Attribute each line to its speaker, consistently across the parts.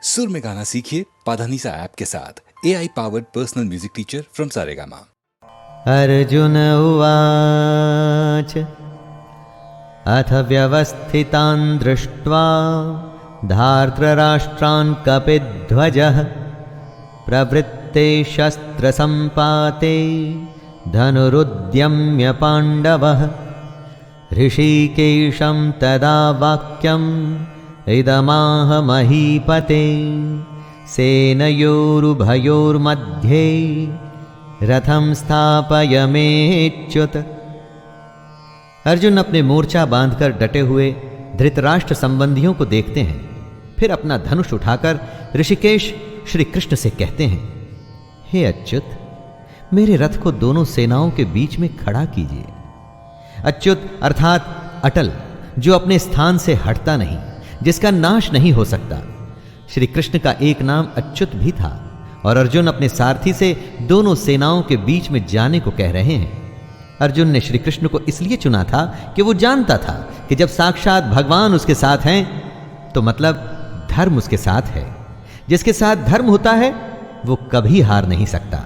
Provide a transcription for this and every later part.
Speaker 1: सुर में गाना सीखिए पाधानीसा ऐप के साथ। AI powered personal music teacher from Saregama.
Speaker 2: Arjun उवाच अथ व्यवस्थितान् दृष्ट्वा धार्तराष्ट्रान् कपिध्वजः प्रवृत्ते शस्त्रसम्पाते धनुरुद्यम्य पाण्डवः ऋषिकेशं तदा वाक्यम् इदमाह महीपते सेनयोरुभयोर्मध्ये रथं स्थापयमेच्युत। अर्जुन अपने मोर्चा बांधकर डटे हुए धृतराष्ट्र संबंधियों को देखते हैं, फिर अपना धनुष उठाकर ऋषिकेश श्री कृष्ण से कहते हैं, हे अच्युत, मेरे रथ को दोनों सेनाओं के बीच में खड़ा कीजिए। अच्युत अर्थात अटल, जो अपने स्थान से हटता नहीं, जिसका नाश नहीं हो सकता। श्री कृष्ण का एक नाम अच्युत भी था और अर्जुन अपने सारथी से दोनों सेनाओं के बीच में जाने को कह रहे हैं। अर्जुन ने श्री कृष्ण को इसलिए चुना था कि वो जानता था कि जब साक्षात भगवान उसके साथ हैं तो मतलब धर्म उसके साथ है। जिसके साथ धर्म होता है वो कभी हार नहीं सकता।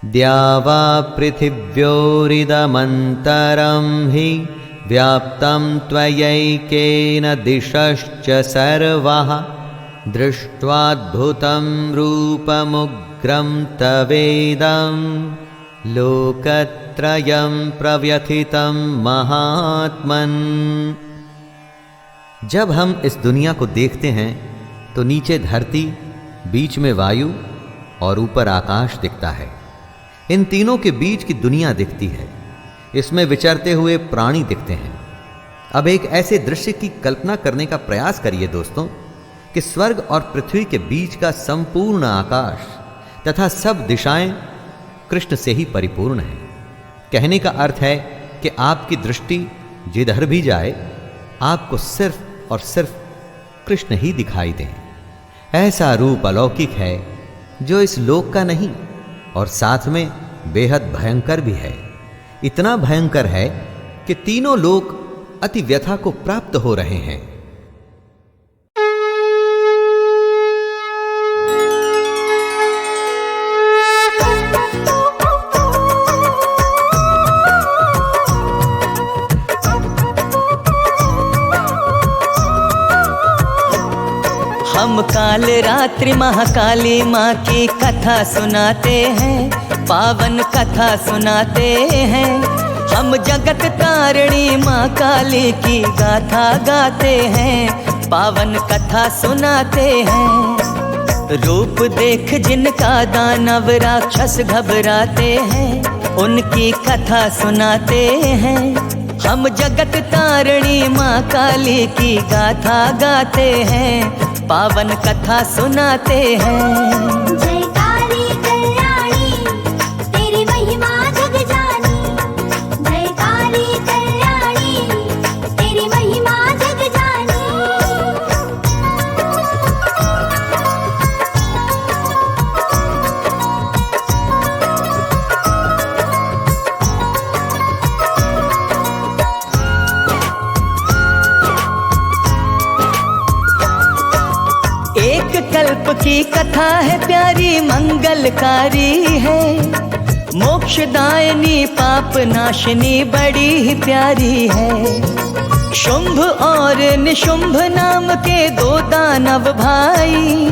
Speaker 2: द्यावा पृथिव्योरिदमन्तरं हि व्याप्तं त्वयैकेन दिशश्च सर्वः दृष्ट्वाद्भुतं रूपमुग्रं तवेदं लोकत्रयं प्रव्यथितं महात्मन्। जब हम इस दुनिया को देखते हैं तो नीचे धरती, बीच में वायु और ऊपर आकाश दिखता है। इन तीनों के बीच की दुनिया दिखती है, इसमें विचरते हुए प्राणी दिखते हैं। अब एक ऐसे दृश्य की कल्पना करने का प्रयास करिए दोस्तों कि स्वर्ग और पृथ्वी के बीच का संपूर्ण आकाश तथा सब दिशाएं कृष्ण से ही परिपूर्ण है। कहने का अर्थ है कि आपकी दृष्टि जिधर भी जाए आपको सिर्फ और सिर्फ कृष्ण ही दिखाई दें। ऐसा रूप अलौकिक है जो इस लोक का नहीं और साथ में बेहद भयंकर भी है। इतना भयंकर है कि तीनों लोक अति व्यथा को प्राप्त हो रहे हैं।
Speaker 3: हम काल रात्रि महाकाली माँ की कथा सुनाते हैं, पावन कथा सुनाते हैं। हम जगत तारिणी माँ काली की गाथा गाते हैं, पावन कथा सुनाते हैं। रूप देख जिनका दानव राक्षस घबराते हैं, उनकी कथा सुनाते हैं। हम जगत तारिणी माँ काली की गाथा गाते हैं, पावन कथा सुनाते हैं।
Speaker 4: जयकारी कल्याणी तेरी महिमा जग जानी, जयकारी कल्याणी तेरी महिमा जग जानी।
Speaker 3: एक कल्प की कथा है प्यारी मंगलकारी है, मोक्षदायिनी पाप नाशिनी बड़ी ही प्यारी है। शुंभ और निशुंभ नाम के दो दानव भाई,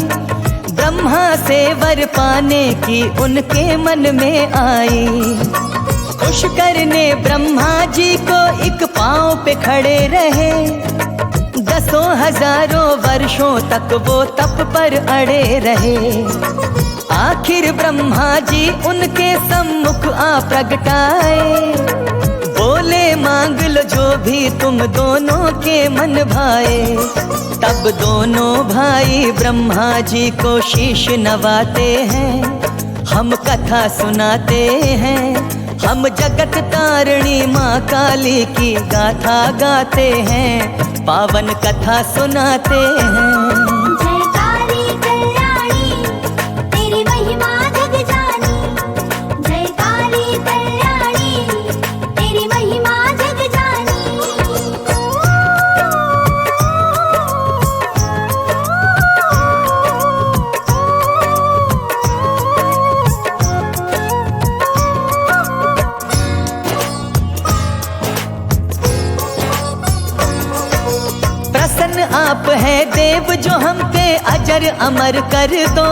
Speaker 3: ब्रह्मा से वर पाने की उनके मन में आई। खुश करने ब्रह्मा जी को एक पांव पे खड़े रहे, दसों हजारों वर्षों तक वो तप पर अड़े रहे। आखिर ब्रह्मा जी उनके सम्मुख आ प्रगटाए, बोले मांग लो जो भी तुम दोनों के मन भाए। तब दोनों भाई ब्रह्मा जी को शीश नवाते हैं, हम कथा सुनाते हैं। हम जगत तारिणी माँ काली की गाथा गाते हैं, पावन कथा सुनाते हैं।
Speaker 4: जयकारी कल्याणी तेरी महिमा जग जानी, जयकारी कल्याणी तेरी महिमा जग जानी।
Speaker 3: प्रसन्न आप है देव जो हम पे अजर अमर कर दो।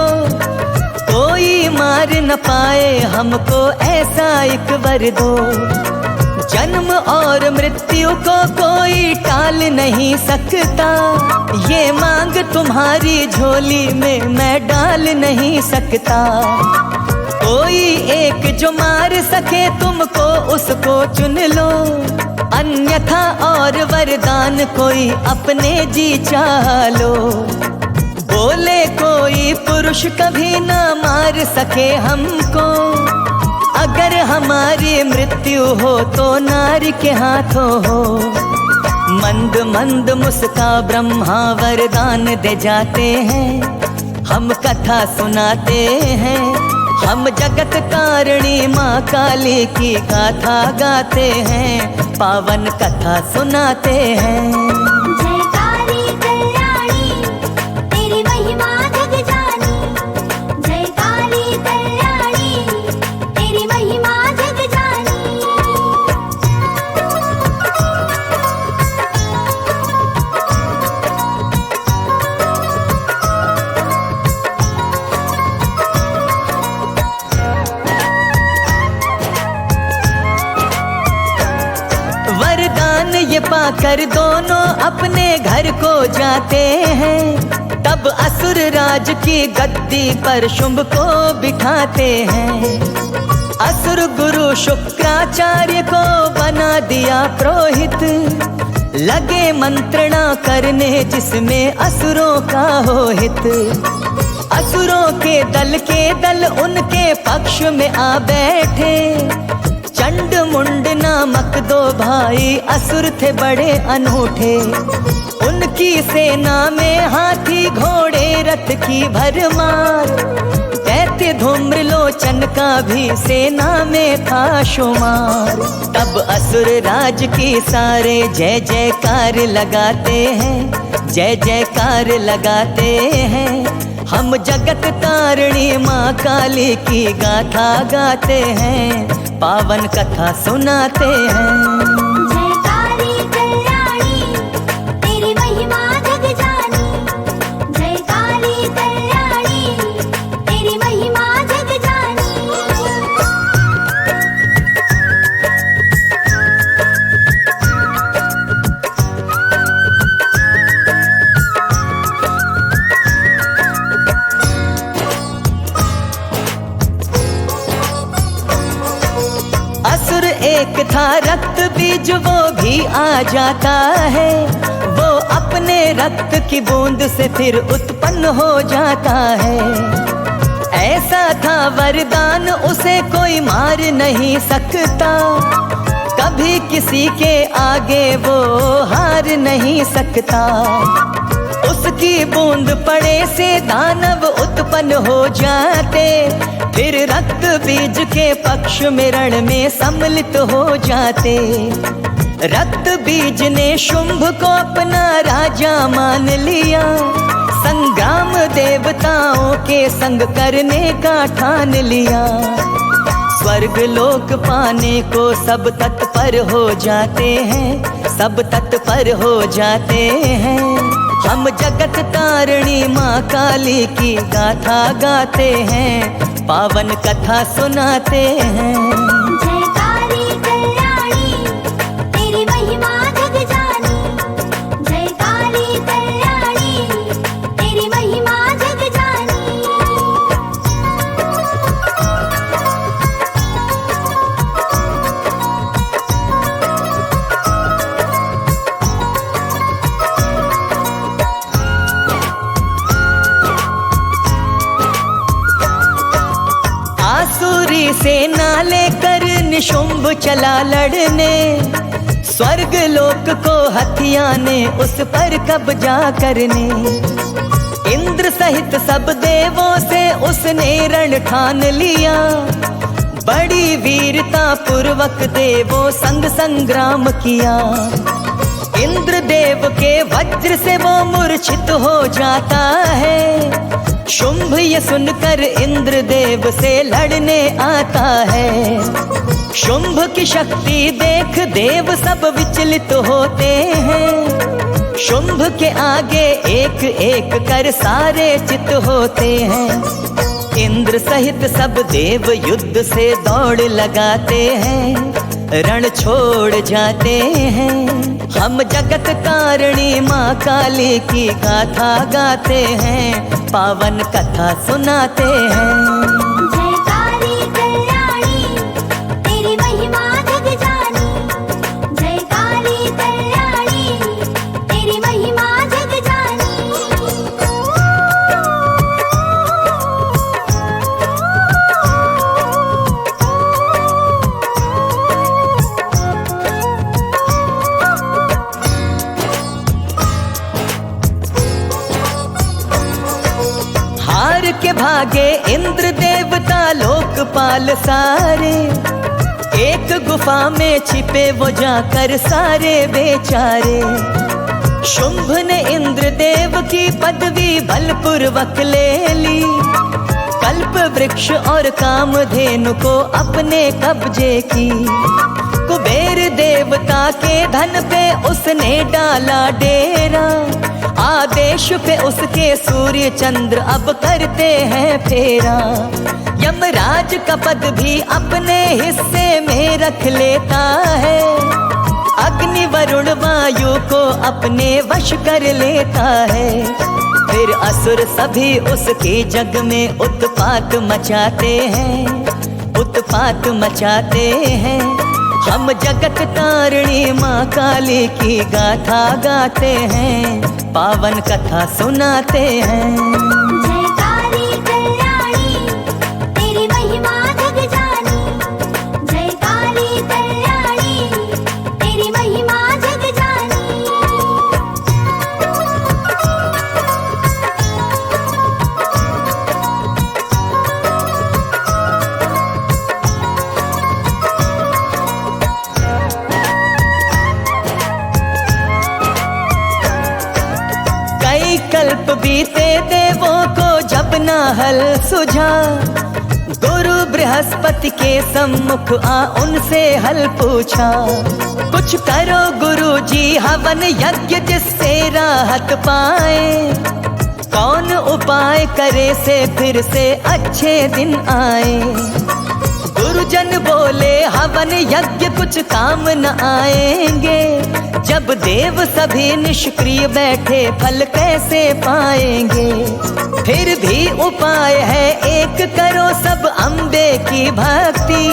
Speaker 3: कोई मार न पाए हमको ऐसा एक वर दो। जन्म और मृत्यु को कोई टाल नहीं सकता। ये मांग तुम्हारी झोली में मैं डाल नहीं सकता। कोई एक जो मार सके तुमको उसको चुन लो। अन्यथा और वरदान कोई अपने जी चाह लो। बोले कोई पुरुष कभी ना मार सके हमको। अगर हमारी मृत्यु हो तो नारी के हाथों हो। मंद मंद मुस्का ब्रह्मा वरदान दे जाते हैं। हम कथा सुनाते हैं। हम जगत तारिणी माँ काली की गाथा गाते हैं। पावन कथा सुनाते हैं।
Speaker 4: जयकारी कल्याणी तेरी महिमा जग जानी। जयकारी कल्याणी तेरी महिमा जग जानी।
Speaker 3: वरदान ये पाकर दोनों अपने घर को जाते हैं। तब असुर राज की गद्दी पर शुंभ को बिठाते हैं। असुर गुरु शुक्राचार्य को बना दिया पुरोहित। लगे मंत्रणा करने जिसमें असुरों का हो हित। असुरों के दल उनके पक्ष में आ बैठे। चंड मुंड नामक दो भाई असुर थे बड़े अनूठे। उनकी सेना में हाथी घोड़े रथ की भरमार। दैत्य धूम्रलोचन का भी सेना में था शुमार। तब असुर राज की सारे जय जयकार लगाते हैं। जय जयकार लगाते हैं। हम जगत तारिणी माँ काली की गाथा गाते हैं। पावन कथा सुनाते हैं।
Speaker 4: जयकारी कल्याणी तेरी महिमा जग जानी। जयकारी कल्याणी तेरी महिमा जग जानी।
Speaker 3: असुर एक था रक्त बीज वो भी आ जाता है। वो अपने रक्त की बूंद से फिर उत्पन्न हो जाता है। ऐसा था वरदान उसे कोई मार नहीं सकता। कभी किसी के आगे वो हार नहीं सकता। उसकी बूंद पड़े से दानव उत्पन्न हो जाते। फिर रक्त बीज के पक्ष में रण में सम्मिलित हो जाते। रक्त बीज ने शुंभ को अपना राजा मान लिया। संग्राम देवताओं के संग करने का ठान लिया। स्वर्ग लोक पाने को सब तत्पर हो जाते हैं। सब तत्पर हो जाते हैं। हम जगत तारिणी माँ काली की गाथा गाते हैं। पावन कथा सुनाते हैं।
Speaker 4: जयकारी कल्याणी तेरी महिमा जग जानी। जयकारी कल्याणी तेरी महिमा जग जानी।
Speaker 3: आसुरी सेना लेकर निशुंभ चला लड़ने। स्वर्ग लोक को हथियाने उस पर कब्जा करने। इंद्र सहित सब देवों से उसने रण ठान लिया। बड़ी वीरता पूर्वक देवों संग संग्राम किया। इंद्र देव के वज्र से वो मूर्छित हो जाता है। शुंभ ये सुनकर इंद्र देव से लड़ने आता है। शुंभ की शक्ति देख देव सब विचलित होते हैं। शुंभ के आगे एक एक कर सारे चित होते हैं। इंद्र सहित सब देव युद्ध से दौड़ लगाते हैं, रण छोड़ जाते हैं। हम जगत तारिणी माँ काली की गाथा गाते हैं, पावन कथा सुनाते हैं।
Speaker 4: जय काली कल्याणी तेरी महिमा जग जानी, जय काली कल्याणी तेरी महिमा जग जानी।
Speaker 3: हार के भागे इंद्र देवता लोकपाल सारे, एक गुफा में छिपे वो जाकर सारे बेचारे। शुंभ ने इंद्र देव की पदवी बलपूर्वक ले ली, कल्प वृक्ष और कामधेनु को अपने कब्जे की। कुबेर देवता के धन पे उसने डाला डेरा, आदेश पे उसके सूर्य चंद्र अब करते हैं फेरा। यमराज का पद भी अपने हिस्से में रख लेता है, अग्नि वरुण वायु को अपने वश कर लेता है। फिर असुर सभी उसके जग में उत्पात मचाते हैं, उत्पात मचाते हैं। हम जगत तारिणी माँ काली की गाथा गाते हैं, पावन कथा सुनाते हैं।
Speaker 4: जय काली कल्याणी तेरी महिमा जग जानी, जय काली कल्याणी तेरी महिमा जग जानी।
Speaker 3: कई कल्प बीते देवों को जब ना हल सुझा, गुरु बृहस्पति के सम्मुख आ उनसे हल पूछा। कुछ करो गुरु जी हवन यज्ञ जिससे राहत पाए, कौन उपाय करे से फिर से अच्छे दिन आए। गुरुजन बोले हवन यज्ञ कुछ काम न आएंगे, जब देव सभी निष्क्रिय बैठे फल कैसे पाएंगे। फिर भी उपाय है एक, करो सब अम्बे की भक्ति,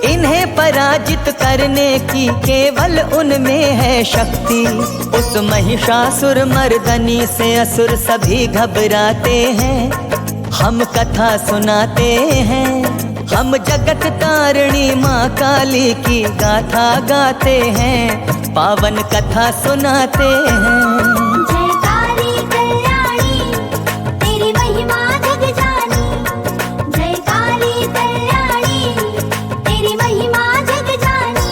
Speaker 3: इन्हें पराजित करने की केवल उनमें है शक्ति। उस महिषासुर मर्दनी से असुर सभी घबराते हैं, हम कथा सुनाते हैं। हम जगत तारिणी माँ काली की गाथा गाते हैं, पावन कथा सुनाते हैं।
Speaker 4: जय काली कल्याणी तेरी महिमा जग जानी, जय काली कल्याणी तेरी महिमा जग जानी।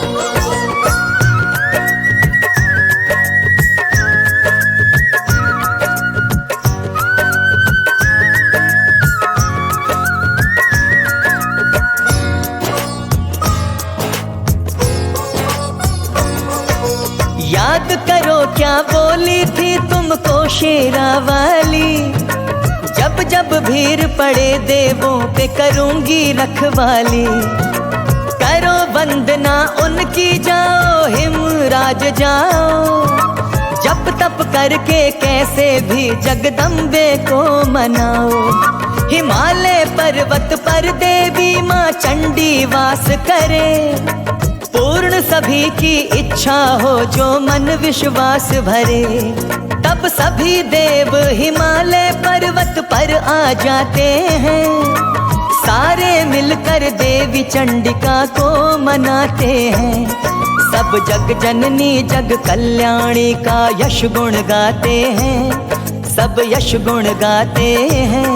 Speaker 3: याद करो क्या बोली थी तुमको शेरा वाली, जब जब भीड़ पड़े देवों पे करूंगी रखवाली। करो वंदना उनकी जाओ हिमराज जाओ, जप तप करके कैसे भी जगदम्बे को मनाओ। हिमालय पर्वत पर देवी माँ चंडी वास करे, पूर्ण सभी की इच्छा हो जो मन विश्वास भरे। तब सभी देव हिमालय पर्वत पर आ जाते हैं, सारे मिलकर देवी चंडिका को मनाते हैं। सब जग जननी जग कल्याणी का यश गुण गाते हैं, सब यश गुण गाते हैं।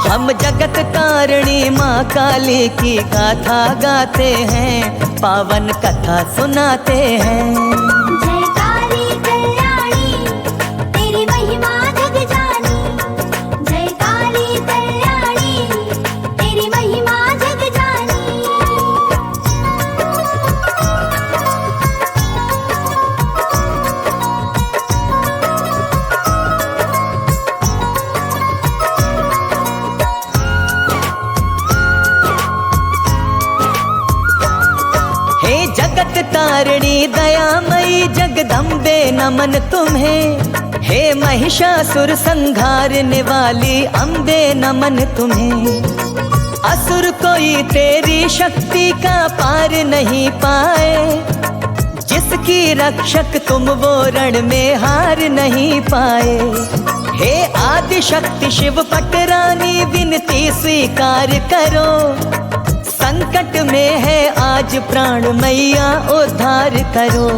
Speaker 3: हम जगत तारिणी माँ काली की गाथा गाते हैं, पावन कथा सुनाते हैं।
Speaker 4: जय काली कल्याणी तेरी महिमा जग जानी, जय काली कल्याणी तेरी महिमा जग जानी।
Speaker 3: नमन तुम्हें, हे महिषासुर संहारने वाली अम्बे नमन तुम्हें। असुर कोई तेरी शक्ति का पार नहीं पाए, जिसकी रक्षक तुम वो रण में हार नहीं पाए। हे आदि शक्ति शिव पटरानी विनती स्वीकार करो, संकट में है आज प्राण मैया उद्धार करो।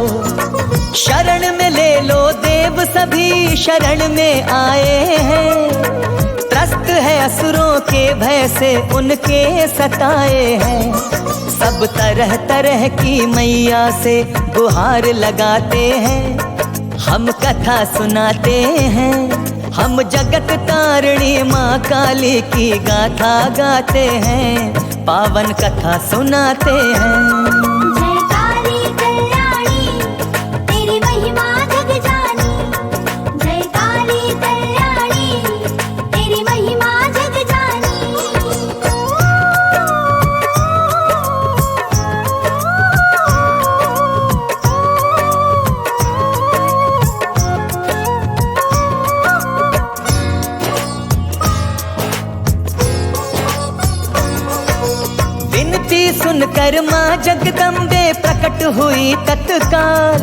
Speaker 3: शरण में ले लो देव सभी शरण में आए हैं, त्रस्त है असुरों के भय से उनके सताए हैं। सब तरह तरह की मैया से गुहार लगाते हैं, हम कथा सुनाते हैं, हम जगत तारिणी माँ काली की गाथा गाते हैं, पावन कथा सुनाते हैं।
Speaker 4: जय काली कल्याणी तेरी महिमा जग जानी, जय काली कल्याणी तेरी महिमा जग जानी।
Speaker 3: विनती सुनकर माँ जगदम्बे प्रकट हुई तत्काल,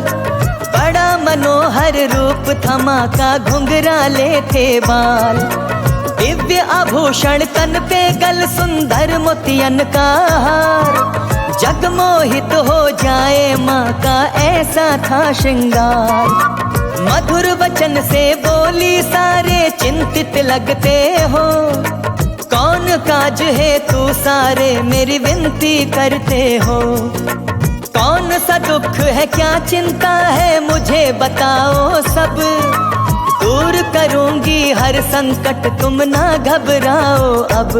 Speaker 3: बड़ा मनोहर रूप थमा का घुंघराले थे बाल। दिव्य आभूषण तन पे गल सुंदर मोतियन का हार, जगमोहित हो जाए माँ का ऐसा था श्रृंगार। मधुर वचन से बोली सारे चिंतित लगते हो, कौन काज है तू सारे मेरी विनती करते हो। कौन सा दुख है क्या चिंता है मुझे बताओ सब, दूर करूंगी हर संकट तुम ना घबराओ अब।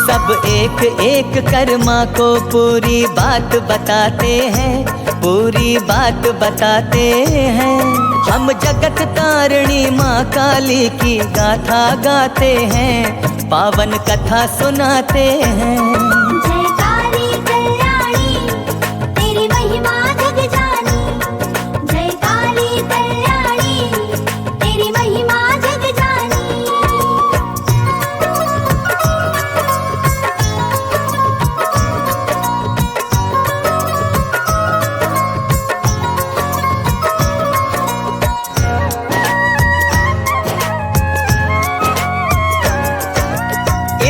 Speaker 3: सब एक एक कर माँ को पूरी बात बताते हैं, पूरी बात बताते हैं। हम जगत तारिणी माँ काली की गाथा गाते हैं, पावन कथा सुनाते हैं।
Speaker 4: जय काली कल्याणी तेरी महिमा जग जानी, जय काली कल्याणी तेरी महिमा जग जानी।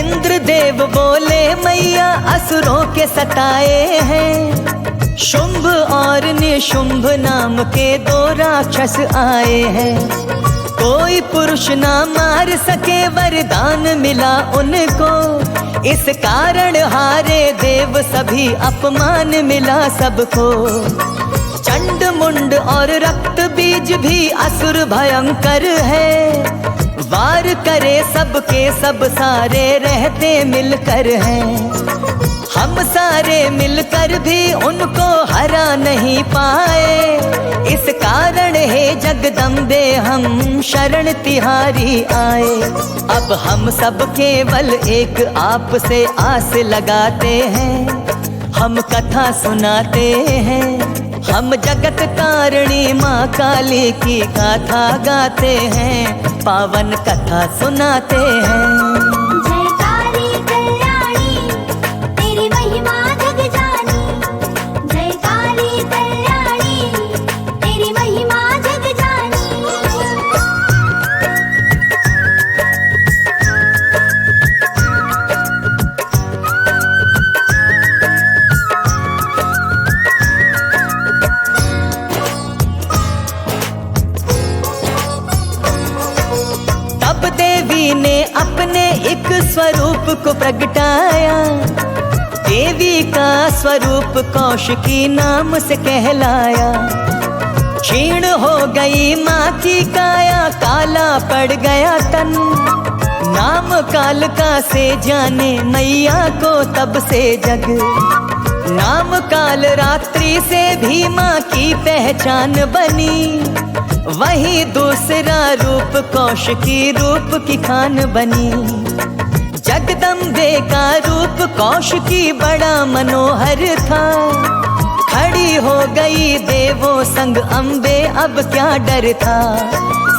Speaker 3: इंद्रदेव बोले मैया असुरों के सताए हैं, शुंभ और निशुंभ नाम के दो राक्षस आए हैं। कोई पुरुष ना मार सके वरदान मिला उनको, इस कारण हारे देव सभी अपमान मिला सबको। चंड मुंड और रक्त बीज भी असुर भयंकर है, वार करे सबके सब सारे रहते मिलकर हैं। हम सारे मिलकर भी उनको हरा नहीं पाए, इस कारण हे जगदम्बे हम शरण तिहारी आए। अब हम सब केवल एक आप से आस लगाते हैं, हम कथा सुनाते हैं, हम जगत तारिणी माँ काली की गाथा गाते हैं, पावन कथा सुनाते हैं।
Speaker 4: जय काली कल्याणी तेरी महिमा जग जानी, जय काली कल्याणी तेरी महिमा जग जानी।
Speaker 3: तब देवी ने अपने एक स्वरूप को प्रगटाया, देवी का स्वरूप कौशिकी नाम से कहलाया। क्षीण हो गई माँ की काया, काला पड़ गया तन, नाम काल का से जाने मैया को तब से जग। नाम काल रात्रि से भी माँ की पहचान बनी, वही दूसरा रूप कौशिकी रूप की खान बनी। जगदम्बे का रूप कौशिकी बड़ा मनोहर था, खड़ी हो गई देवों संग अम्बे, अब क्या डर था।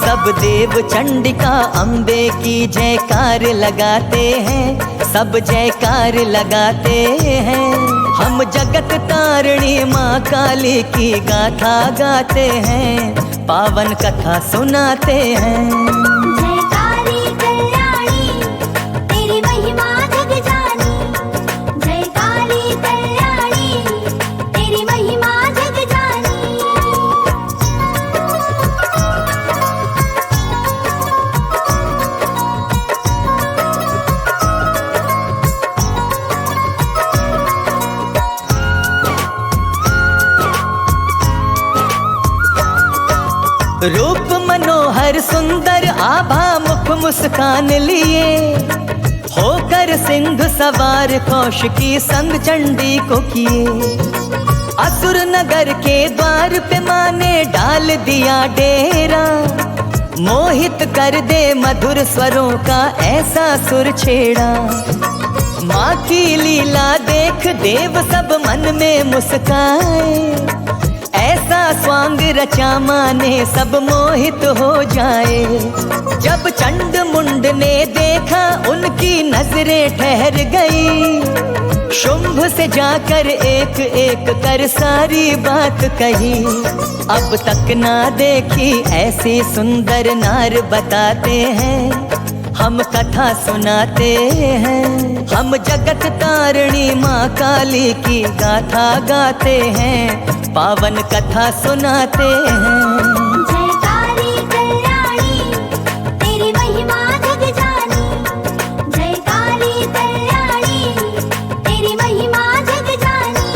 Speaker 3: सब देव चंडिका अम्बे की जयकार लगाते हैं, सब जयकार लगाते हैं। हम जगत तारिणी माँ काली की गाथा गाते हैं, पावन कथा सुनाते हैं।
Speaker 4: जय काली कल्याणी तेरी महिमा जग जानी, जय काली कल्याणी तेरी महिमा जग जानी।
Speaker 3: रूप मनोहर सुंदर आभा मुख मुस्कान लिए, होकर सिंधु सवार कौशिकी संग चंडी को किए। असुर नगर के द्वार पे माँ ने डाल दिया डेरा, मोहित कर दे मधुर स्वरों का ऐसा सुर छेड़ा। माँ की लीला देख देव सब मन में मुस्काए, ऐसा स्वांग रचा माँ ने सब मोहित हो जाए। जब चंड मुंड ने देखा उनकी नजरें ठहर गई, शुंभ से जाकर एक एक कर सारी बात कही। अब तक ना देखी ऐसी सुंदर नार बताते हैं, हम कथा सुनाते हैं। हम जगत तारिणी माँ काली की गाथा गाते हैं, पावन कथा सुनाते हैं।
Speaker 4: जय काली कल्याणी तेरी महिमा जग जानी, जय काली कल्याणी तेरी महिमा जग जानी।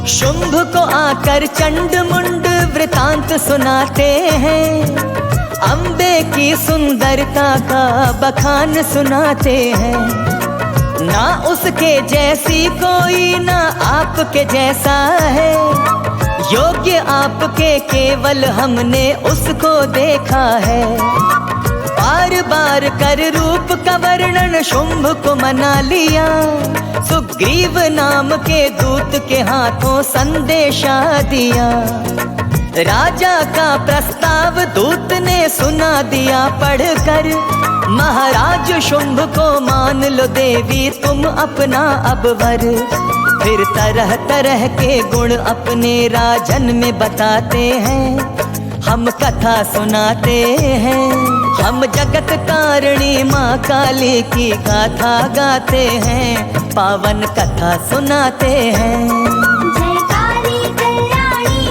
Speaker 3: शुंभ को आकर चंड मुंड वृतांत सुनाते हैं, अम्बे की सुंदरता का बखान सुनाते हैं। ना उसके जैसी कोई ना आपके जैसा है, योग्य आपके केवल हमने उसको देखा है। बार बार कर रूप का वर्णन शुंभ को मना लिया, सुग्रीव नाम के दूत के हाथों संदेशा दिया। राजा का प्रस्ताव दूत ने सुना दिया पढ़कर, महाराज शुंभ को मान लो देवी तुम अपना अब वर। फिर तरह तरह के गुण अपने राजन में बताते हैं, हम कथा सुनाते हैं। हम जगत तारिणी माँ काली की गाथा गाते हैं, पावन कथा सुनाते हैं।
Speaker 4: जय काली कल्याणी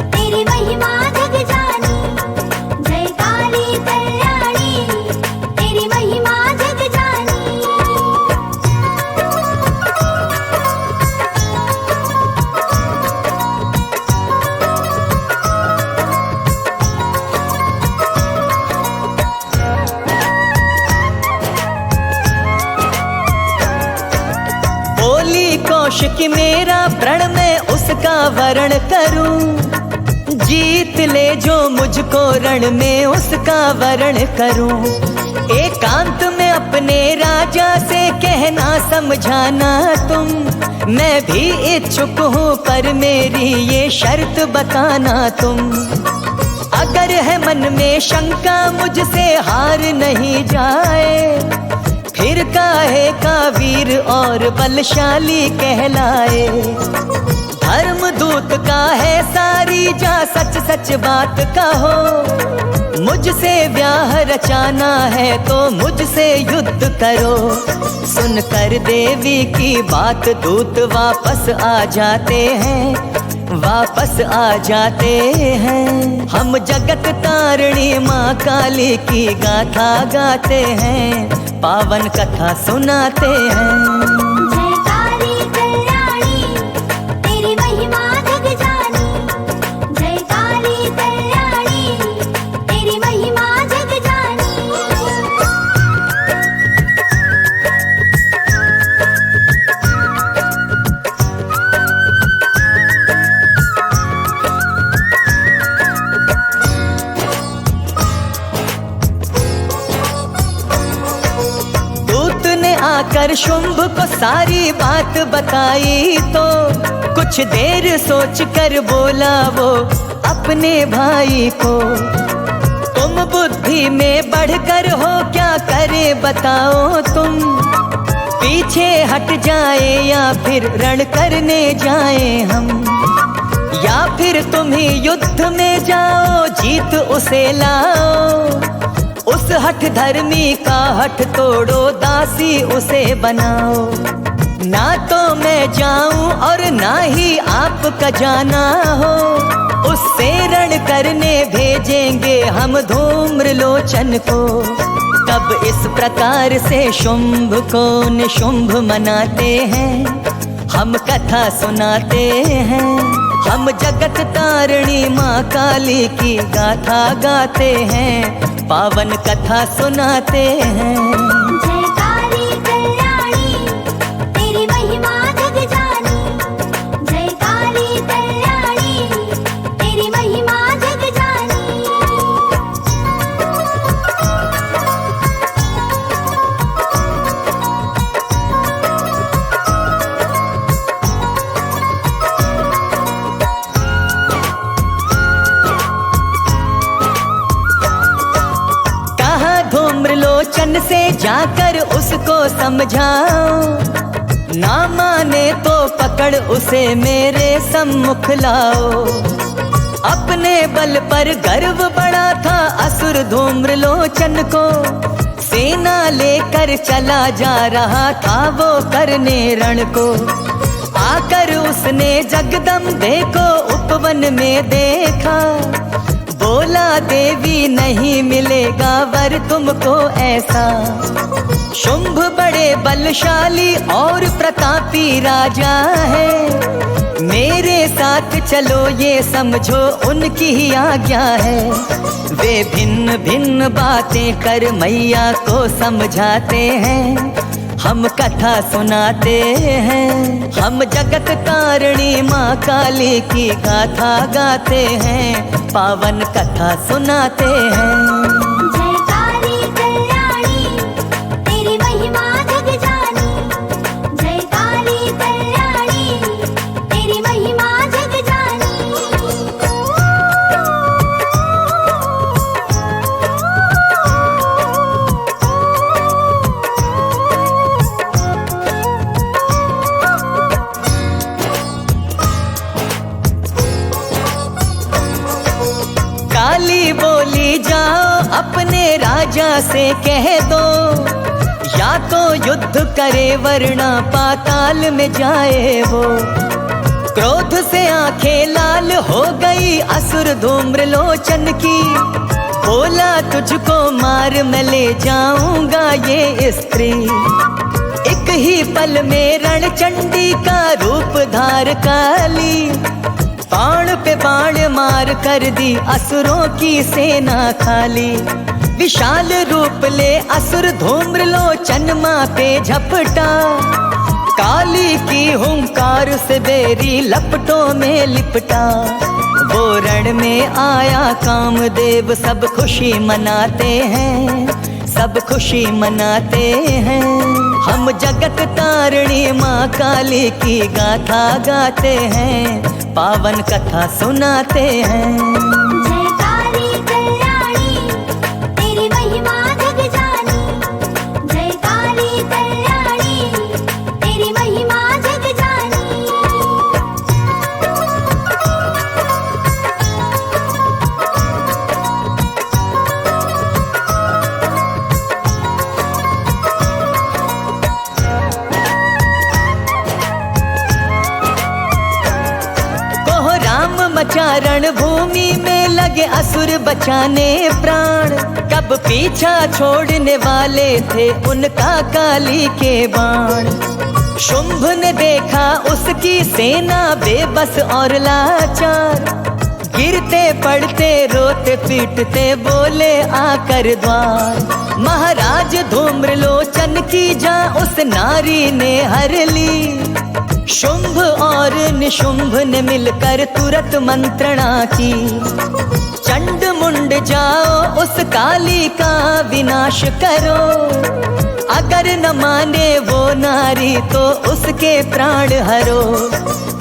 Speaker 4: तेरी महिमा जग जानी, जय काली कल्याणी तेरी महिमा जग जानी।
Speaker 3: बोली कौशिकी मेरा प्रण में उसका वर्ण करूं, जीत ले जो मुझको रण में उसका वर्ण करूं। एकांत में अपने राजा से कहना समझाना तुम, मैं भी इच्छुक हूँ पर मेरी ये शर्त बताना तुम। अगर है मन में शंका मुझसे हार नहीं जाए, फिर काहे का वीर और बलशाली कहलाए। धर्म दूत का है सारी जा सच सच बात कहो, मुझसे ब्याह रचाना है तो मुझसे युद्ध करो। सुनकर देवी की बात दूत वापस आ जाते हैं, वापस आ जाते हैं। हम जगत तारिणी माँ काली की गाथा गाते हैं, पावन कथा सुनाते हैं।
Speaker 4: जय काली कल्याणी तेरी महिमा जग जानी, जय काली कल्याणी तेरी महिमा जग जानी।
Speaker 3: आकर शुंभ को सारी बात बताई तो कुछ देर सोच कर बोला वो अपने भाई को, तुम बुद्धि में बढ़कर हो क्या करे बताओ तुम, पीछे हट जाए या फिर रण करने जाए हम, या फिर तुम ही युद्ध में जाओ जीत उसे लाओ, उस हठ धर्मी का हठ तोड़ो दासी उसे बनाओ, ना तो मैं जाऊं और ना ही आपका जाना हो, उससे रण करने भेजेंगे हम धूम्रलोचन को। तब इस प्रकार से शुंभ को निशुंभ मनाते हैं, हम कथा सुनाते हैं, हम जगत तारिणी माँ काली की गाथा गाते हैं, पावन कथा सुनाते हैं।
Speaker 4: जय काली कल्याणी तेरी महिमा जग जानी, जय काली कल्याणी तेरी महिमा जग जानी।
Speaker 3: धूम्रलोचन से जाकर उसको समझाओ, ना माने तो पकड़ उसे मेरे सम्मुख लाओ, अपने बल पर गर्व बड़ा था असुर धूम्रलोचन को, सेना लेकर चला जा रहा था वो करने रण को, आकर उसने जगदम्बे को उपवन में देखा, बोला देवी नहीं मिलेगा वर तुमको ऐसा, शुंभ बड़े बलशाली और प्रतापी राजा है, मेरे साथ चलो ये समझो उनकी ही आज्ञा है, वे भिन्न भिन्न बातें कर मैया को समझाते हैं, हम कथा सुनाते हैं, हम जगत तारिणी माँ काली की गाथा गाते हैं, पावन कथा सुनाते हैं।
Speaker 4: जय काली कल्याणी तेरी महिमा जग जानी, जय काली कल्याणी तेरी महिमा जग जानी।
Speaker 3: काली बोली जाओ अपने राजा से कह दो, या तो युद्ध करे वरना पाताल में जाए वो, क्रोध से आंखें लाल हो गई असुर धूम्रलोचन की, बोला तुझको मार मैं ले जाऊंगा ये स्त्री, एक ही पल में रणचंडी का रूप धार काली, बाण पे बाण मार कर दी असुरों की सेना खाली, विशाल रूप ले असुर धूम्रलोचन माँ पे झपटा, काली की हुंकार से बेरी लपटों में लिपटा, वो रण में आया कामदेव सब खुशी मनाते हैं, सब खुशी मनाते हैं, हम जगत तारिणी माँ काली की गाथा गाते हैं, पावन कथा सुनाते हैं।
Speaker 4: जय काली कल्याणी तेरी महिमा जग जानी, जय काली कल्याणी तेरी महिमा जग जानी।
Speaker 3: चारण भूमि में लगे असुर बचाने प्राण, कब पीछा छोड़ने वाले थे उनका काली के बाण, शुंभ ने देखा उसकी सेना बेबस और लाचार, गिरते पड़ते रोते पीटते बोले आकर द्वार, महाराज धूम्रलोचन की जान उस नारी ने हर ली, शुंभ और निशुंभ ने मिलकर तुरंत मंत्रणा की, चंड मुंड जाओ उस काली का विनाश करो, अगर न माने वो नारी तो उसके प्राण हरो।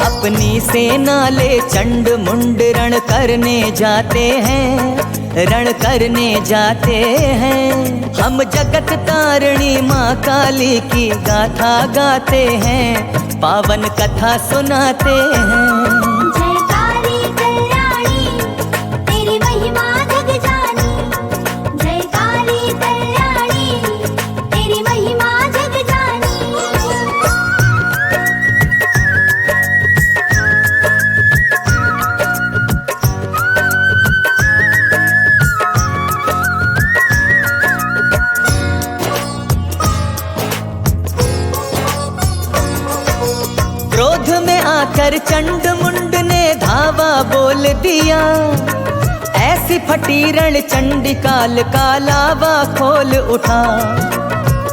Speaker 3: अपनी सेना ले चंड मुंड रण करने जाते हैं, रण करने जाते हैं। हम जगत तारिणी माँ काली की गाथा गाते हैं, पावन कथा सुनाते हैं।
Speaker 4: जय काली कल्याणी तेरी महिमा जग जानी, जय काली कल्याणी तेरी महिमा जग जानी।
Speaker 3: क्रोध में आकर चंड मुंड ने धावा बोल दिया, ऐसी फटी रण चंडिकाल का लावा खोल उठा।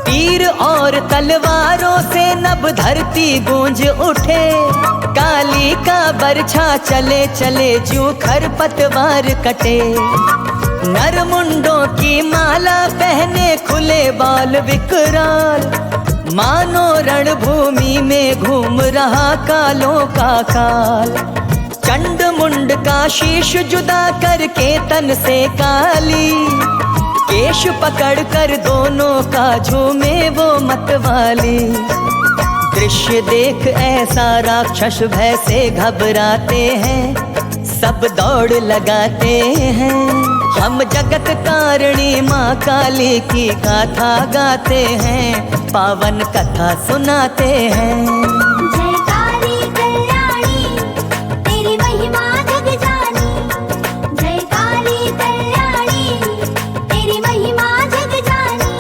Speaker 3: तीर और तलवारों से नभ धरती गूंज उठे, काली का बरछा चले चले जू खरपतवार कटे। नर मुंडों की माला पहने खुले बाल विकराल, मानो रणभूमि में घूम रहा कालों का काल। चंड मुंड का शीश जुदा करके तन से काली, केश पकड़ कर दोनों का झूमे वो मतवाली। दृश्य देख ऐसा राक्षस भय से घबराते हैं, सब दौड़ लगाते हैं। हम जगत तारिणी माँ काली की गाथा गाते हैं, पावन कथा सुनाते हैं।
Speaker 4: जय काली कल्याणी तेरी महिमा जग जानी, जय काली कल्याणी तेरी महिमा जग जानी।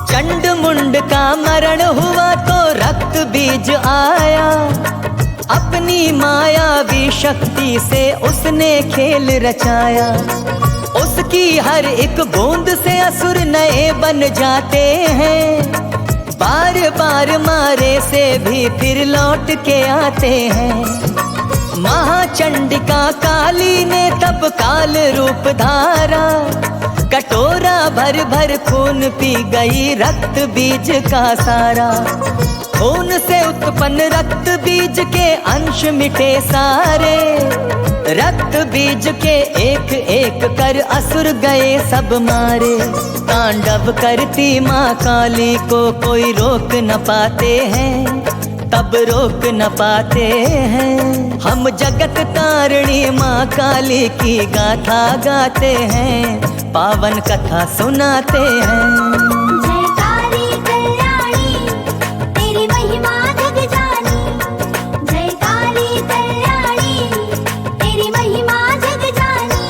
Speaker 3: चंड मुंड का मरण हुआ तो रक्त बीज आया, अपनी मायावी शक्ति से उसने खेल रचाया। उसकी हर एक बूंद से असुर नए बन जाते हैं, बार बार मारे से भी फिर लौट के आते हैं। महाचंडिका काली ने तब काल रूप धारा, कटोरा भर भर खून पी गई रक्त बीज का सारा। खून से उत्पन्न रक्त बीज के अंश मिटे सारे, रक्त बीज के एक एक कर असुर गए सब मारे। तांडव करती माँ काली को कोई रोक न पाते हैं, तब रोक न पाते हैं। हम जगत तारिणी माँ काली की गाथा गाते हैं, पावन कथा सुनाते हैं।
Speaker 4: जय काली कल्याणी तेरी महिमा जग जानी, जय काली कल्याणी तेरी महिमा जग जानी।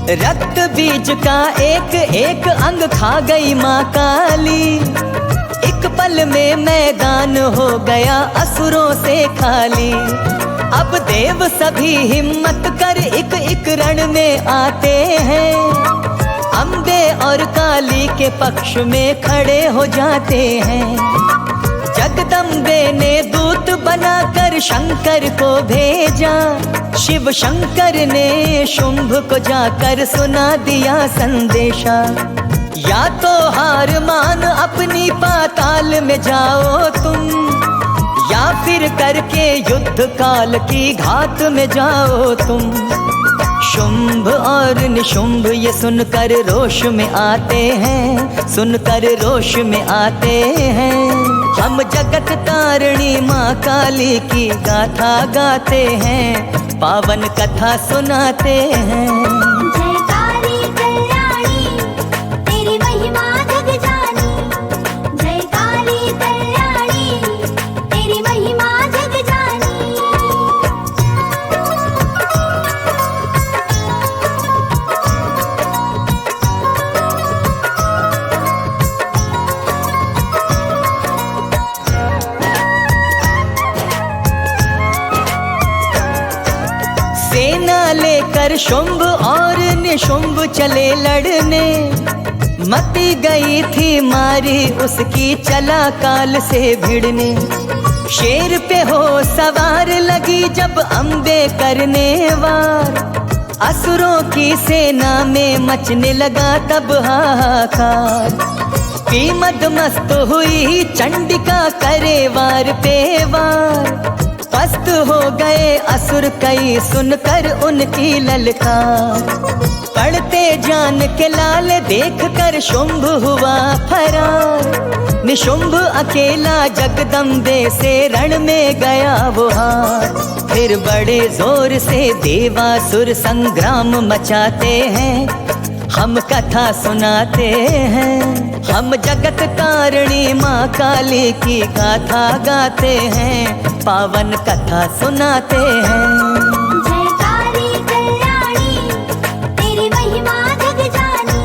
Speaker 3: रक्त बीज का एक एक अंग खा गई माँ काली, एक पल में मैदान हो गया असुरों से खाली। अब देव सभी हिम्मत कर एक एक रण में आते हैं, अम्बे और काली के पक्ष में खड़े हो जाते हैं। जगदम्बे ने दूत बनाकर शंकर को भेजा, शिव शंकर ने शुंभ को जाकर सुना दिया संदेशा। या तो हार मान अपनी पाताल में जाओ तुम, या फिर करके युद्ध काल की घात में जाओ तुम। शुंभ और निशुंभ ये सुनकर रोष में आते हैं, सुनकर रोष में आते हैं। हम जगत तारिणी माँ काली की गाथा गाते हैं, पावन कथा सुनाते हैं।
Speaker 4: जय काली कल्याणी तेरी महिमा जग जानी, जय काली कल्याणी तेरी महिमा जग जानी।
Speaker 3: सेना लेकर शुंभ और निशुंभ चले लड़ने, मती गई थी मारी उसकी चला काल से भिड़ने। शेर पे हो सवार लगी जब अम्बे करने वार, असुरों की सेना में मचने लगा तब हाहाकार। कीमत मस्त हुई चंडिका करे वार पे वार, पस्त हो गए असुर कई सुनकर उनकी ललकार। पड़ते जान के लाल देख कर शुंभ हुआ फरार, निशुंभ अकेला जगदम्बे से रण में गया वो हार। फिर बड़े जोर से देवासुर संग्राम मचाते हैं, हम कथा सुनाते हैं। हम जगत तारिणी माँ काली की गाथा गाते हैं, पावन कथा सुनाते हैं।
Speaker 4: जय काली कल्याणी तेरी महिमा जग जानी,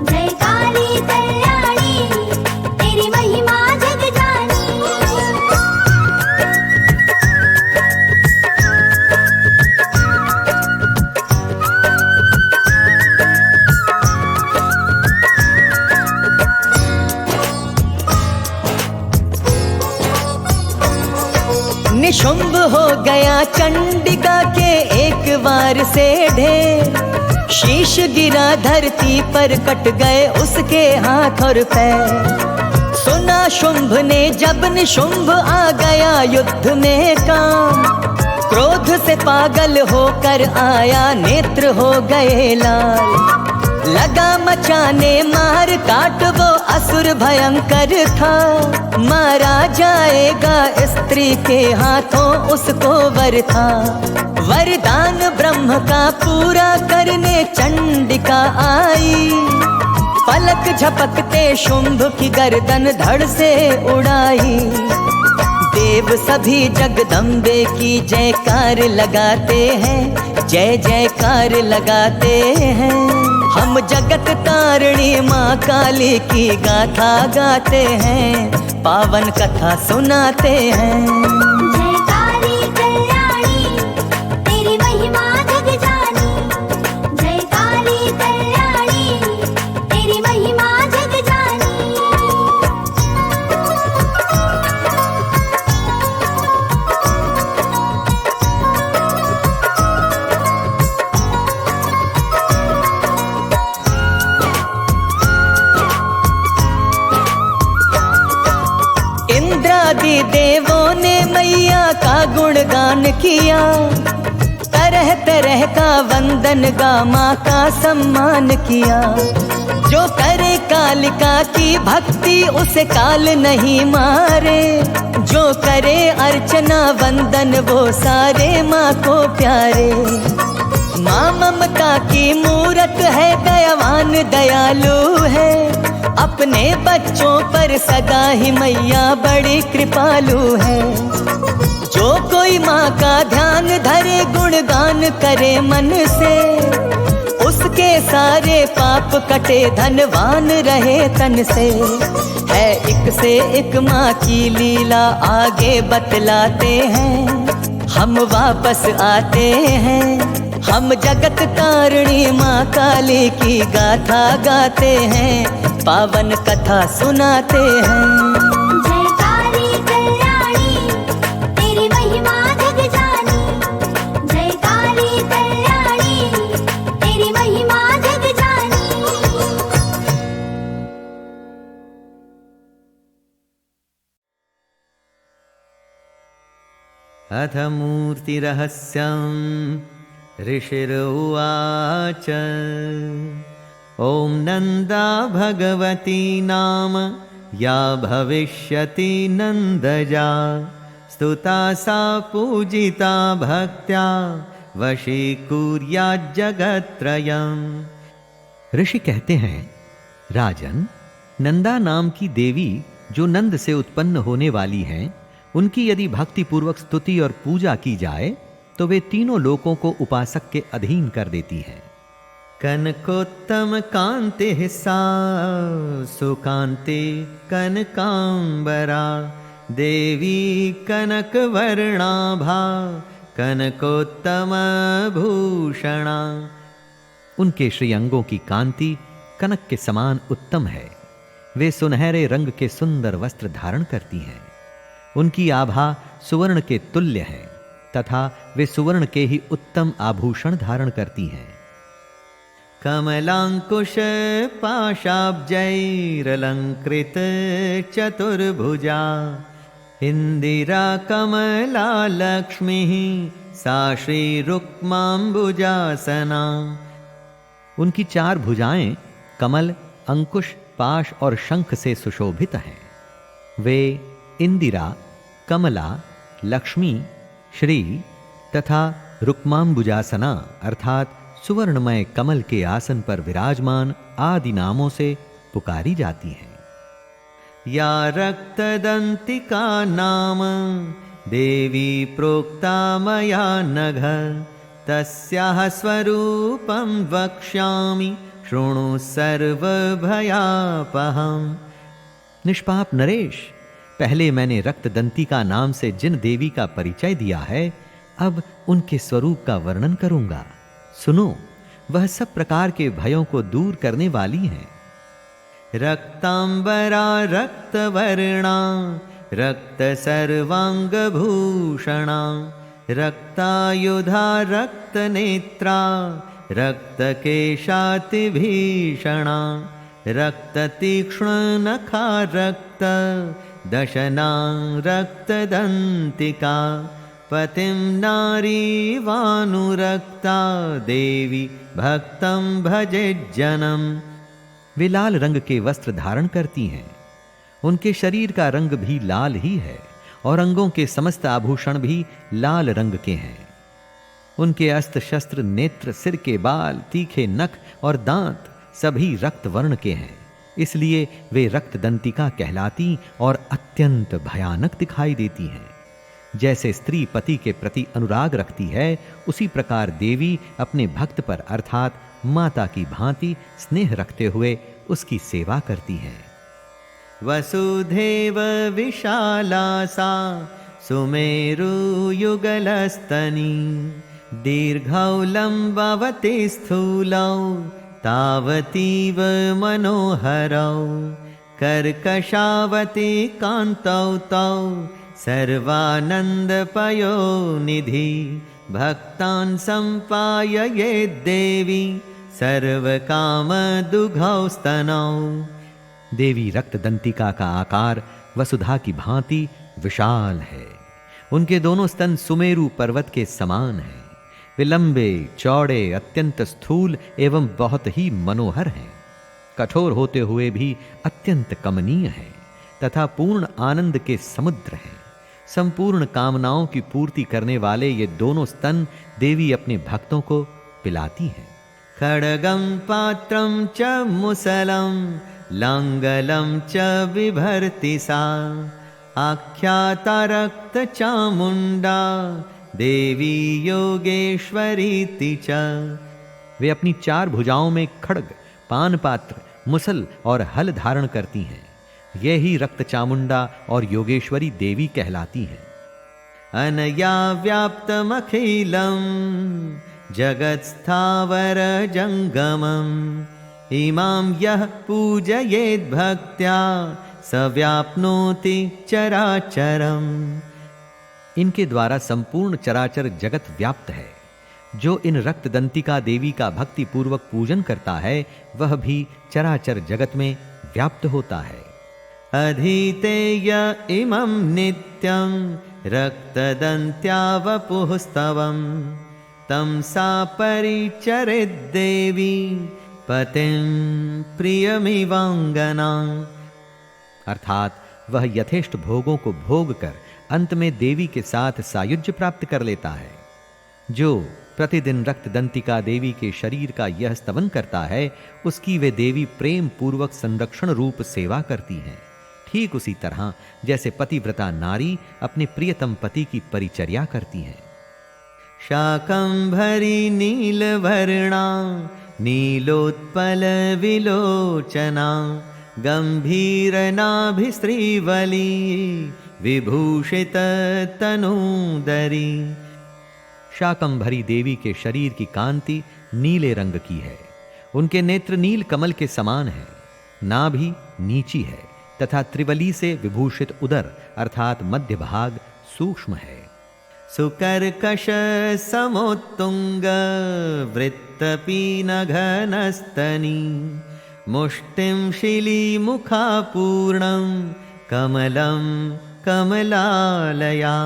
Speaker 4: जय काली कल्याणी तेरी महिमा जग जानी।
Speaker 3: निशुंभ हो गया चंडिका के एक वार से ढेर, शीश गिरा धरती पर कट गए उसके हाथ और पैर। सुना शुंभ ने जब निशुंभ आ गया युद्ध में काम, क्रोध से पागल होकर आया नेत्र हो गए लाल। लगा मचाने मार काट वो असुर भयंकर था, मारा जाएगा स्त्री के हाथों उसको वर था। वरदान ब्रह्म का पूरा करने चंडिका आई, पलक झपकते शुंभ की गर्दन धड़ से उड़ाई। देव सभी जगदम्बे की जयकार लगाते हैं, जय जयकार लगाते हैं। हम जगत तारिणी माँ काली की गाथा गाते हैं, पावन कथा सुनाते हैं।
Speaker 4: जय काली कल्याणी तेरी महिमा जग जानी, जय काली कल्याणी तेरी महिमा जग जानी।
Speaker 3: इंद्रादि देवों ने मैया का गुणगान किया, तरह तरह का वंदन गा माँ का सम्मान किया। जो करे कालिका की भक्ति उसे काल नहीं मारे, जो करे अर्चना वंदन वो सारे माँ को प्यारे। माँ ममता की मूरत है, दयावान दयालु है, अपने बच्चों पर सदा ही मैया बड़ी कृपालु है। जो कोई माँ का ध्यान धरे गुणगान करे मन से, उसके सारे पाप कटे धनवान रहे तन से। है एक से एक माँ की लीला आगे बतलाते हैं, हम वापस आते हैं। हम जगत तारिणी माँ काली की गाथा गाते हैं, पावन कथा सुनाते हैं।
Speaker 4: जय काली कल्याणी तेरी महिमा जग जानी, जय काली कल्याणी तेरी महिमा जग जानी।
Speaker 2: अथ मूर्तिरहस्यम् ऋषिरुवाच। ॐ नन्दा भगवती नाम या भविष्यति नन्दजा, स्तुता सा पूजिता भक्त्या वशीकुर्याज्जगत्त्रयम्। ऋषि कहते हैं, राजन, नंदा नाम की देवी जो नंद से उत्पन्न होने वाली हैं, उनकी यदि भक्ति पूर्वक स्तुति और पूजा की जाए तो वे तीनों लोकों को उपासक के अधीन कर देती हैं। कनकोत्तम कांते सा सुकांते कनकांबरा, देवी कनक वर्णाभा कनकोत्तम भूषणा। उनके श्रीअंगों की कांति कनक के समान उत्तम है। वे सुनहरे रंग के सुंदर वस्त्र धारण करती हैं। उनकी आभा सुवर्ण के तुल्य है तथा वे सुवर्ण के ही उत्तम आभूषण धारण करती हैं। कमलांकुश पाशाब्जैरलंकृत चतुर्भुजा इंदिरा कमला लक्ष्मी सा श्री रुक्मांबुजासना। उनकी 4 भुजाएं कमल, अंकुश, पाश और शंख से सुशोभित हैं। वे इंदिरा, कमला, लक्ष्मी, श्री तथा रुक्मांबुजासना अर्थात सुवर्णमय कमल के आसन पर विराजमान आदि नामों से पुकारी जाती हैं। या रक्तदंतिका नाम देवी प्रोक्ता मया नघ तस्याः स्वरूपं वक्ष्यामि शृणु सर्वभयापहम्। निष्पाप नरेश, पहले मैंने रक्तदंतिका नाम से जिन देवी का परिचय दिया है, अब उनके स्वरूप का वर्णन करूंगा। सुनो, वह सब प्रकार के भयों को दूर करने वाली हैं। रक्तांबरा रक्तवर्णा रक्त सर्वांग भूषणा रक्तायुधा रक्तनेत्रा रक्तकेशातिभीषणा रक्ततीक्ष्णनखा रक्त दशना रक्तदंतिका पतिं नारीवानुरक्ता देवी भक्तं भजेज्जनम्। वे लाल रंग के वस्त्र धारण करती हैं। उनके शरीर का रंग भी लाल ही है और अंगों के समस्त आभूषण भी लाल रंग के हैं। उनके अस्त्र शस्त्र, नेत्र, सिर के बाल, तीखे नख और दांत सभी रक्त वर्ण के हैं। इसलिए वे रक्तदंतिका कहलाती और अत्यंत भयानक दिखाई देती हैं। जैसे स्त्री पति के प्रति अनुराग रखती है, उसी प्रकार देवी अपने भक्त पर अर्थात माता की भांति स्नेह रखते हुए उसकी सेवा करती हैं। वसुधैव विशाला सा सुमेरुयुगलस्तनी दीर्घौ लम्बवती स्थूलौ तावतीव मनोहरौ कर्कशावती कान्तौ तौ सर्वानन्दपयोनिधि भक्तान् सम्पाययेद्देवी सर्वकामदुघौ स्तनौ। देवी रक्तदंतिका का आकार वसुधा की भांति विशाल है। उनके दोनों स्तन सुमेरु पर्वत के समान हैं। वे लंबे, चौड़े, अत्यंत स्थूल एवं बहुत ही मनोहर हैं। कठोर होते हुए भी अत्यंत कमनीय हैं तथा पूर्ण आनंद के समुद्र हैं। संपूर्ण कामनाओं की पूर्ति करने वाले ये दोनों स्तन देवी अपने भक्तों को पिलाती हैं। खड्गं पात्रं च मुसलं लांगलं च बिभर्ति सा आख्याता रक्तचामुंडा देवी योगेश्वरीति च। वे अपनी 4 भुजाओं में खड्ग, पान पात्र, मुसल और हल धारण करती हैं। ये ही रक्त चामुंडा और योगेश्वरी देवी कहलाती हैं। अनया व्याप्तमखिलं जगत्स्थावर जंगमम् इमां यः पूजयेद् भक्त्या स व्याप्नोति चराचरम्। इनके द्वारा संपूर्ण चराचर जगत व्याप्त है। जो इन रक्तदंतिका देवी का भक्ति पूर्वक पूजन करता है, वह भी चराचर जगत में व्याप्त होता है। अधीतेय इमं नित्यं रक्तदंत्या वपुस्तवं तं सा परिचरेद्देवी पतिं प्रियमिवांगना। अर्थात वह यथेष्ट भोगों को भोग कर अंत में देवी के साथ सायुज्य प्राप्त कर लेता है। जो प्रतिदिन रक्तदंतिका देवी के शरीर का यह स्तवन करता है, उसकी वे देवी प्रेम पूर्वक संरक्षण रूप सेवा करती हैं। ठीक उसी तरह जैसे पतिव्रता नारी अपने प्रियतम पति की परिचर्या करती हैं। शाकंभरी नीलवर्णा नीलोत्पल विलोचना गंभीरनाभिस्त्रीवली विभूषित तनूदरी। शाकंभरी देवी के शरीर की कांति नीले रंग की है। उनके नेत्र नील कमल के समान है। नाभि नीची है तथा त्रिवली से विभूषित उदर अर्थात मध्य भाग सूक्ष्म है। सुकर्कश समोत्तुंग वृत्तपीन घनस्तनी मुष्टिं शिलीमुखा पूर्णं कमलं कमलालया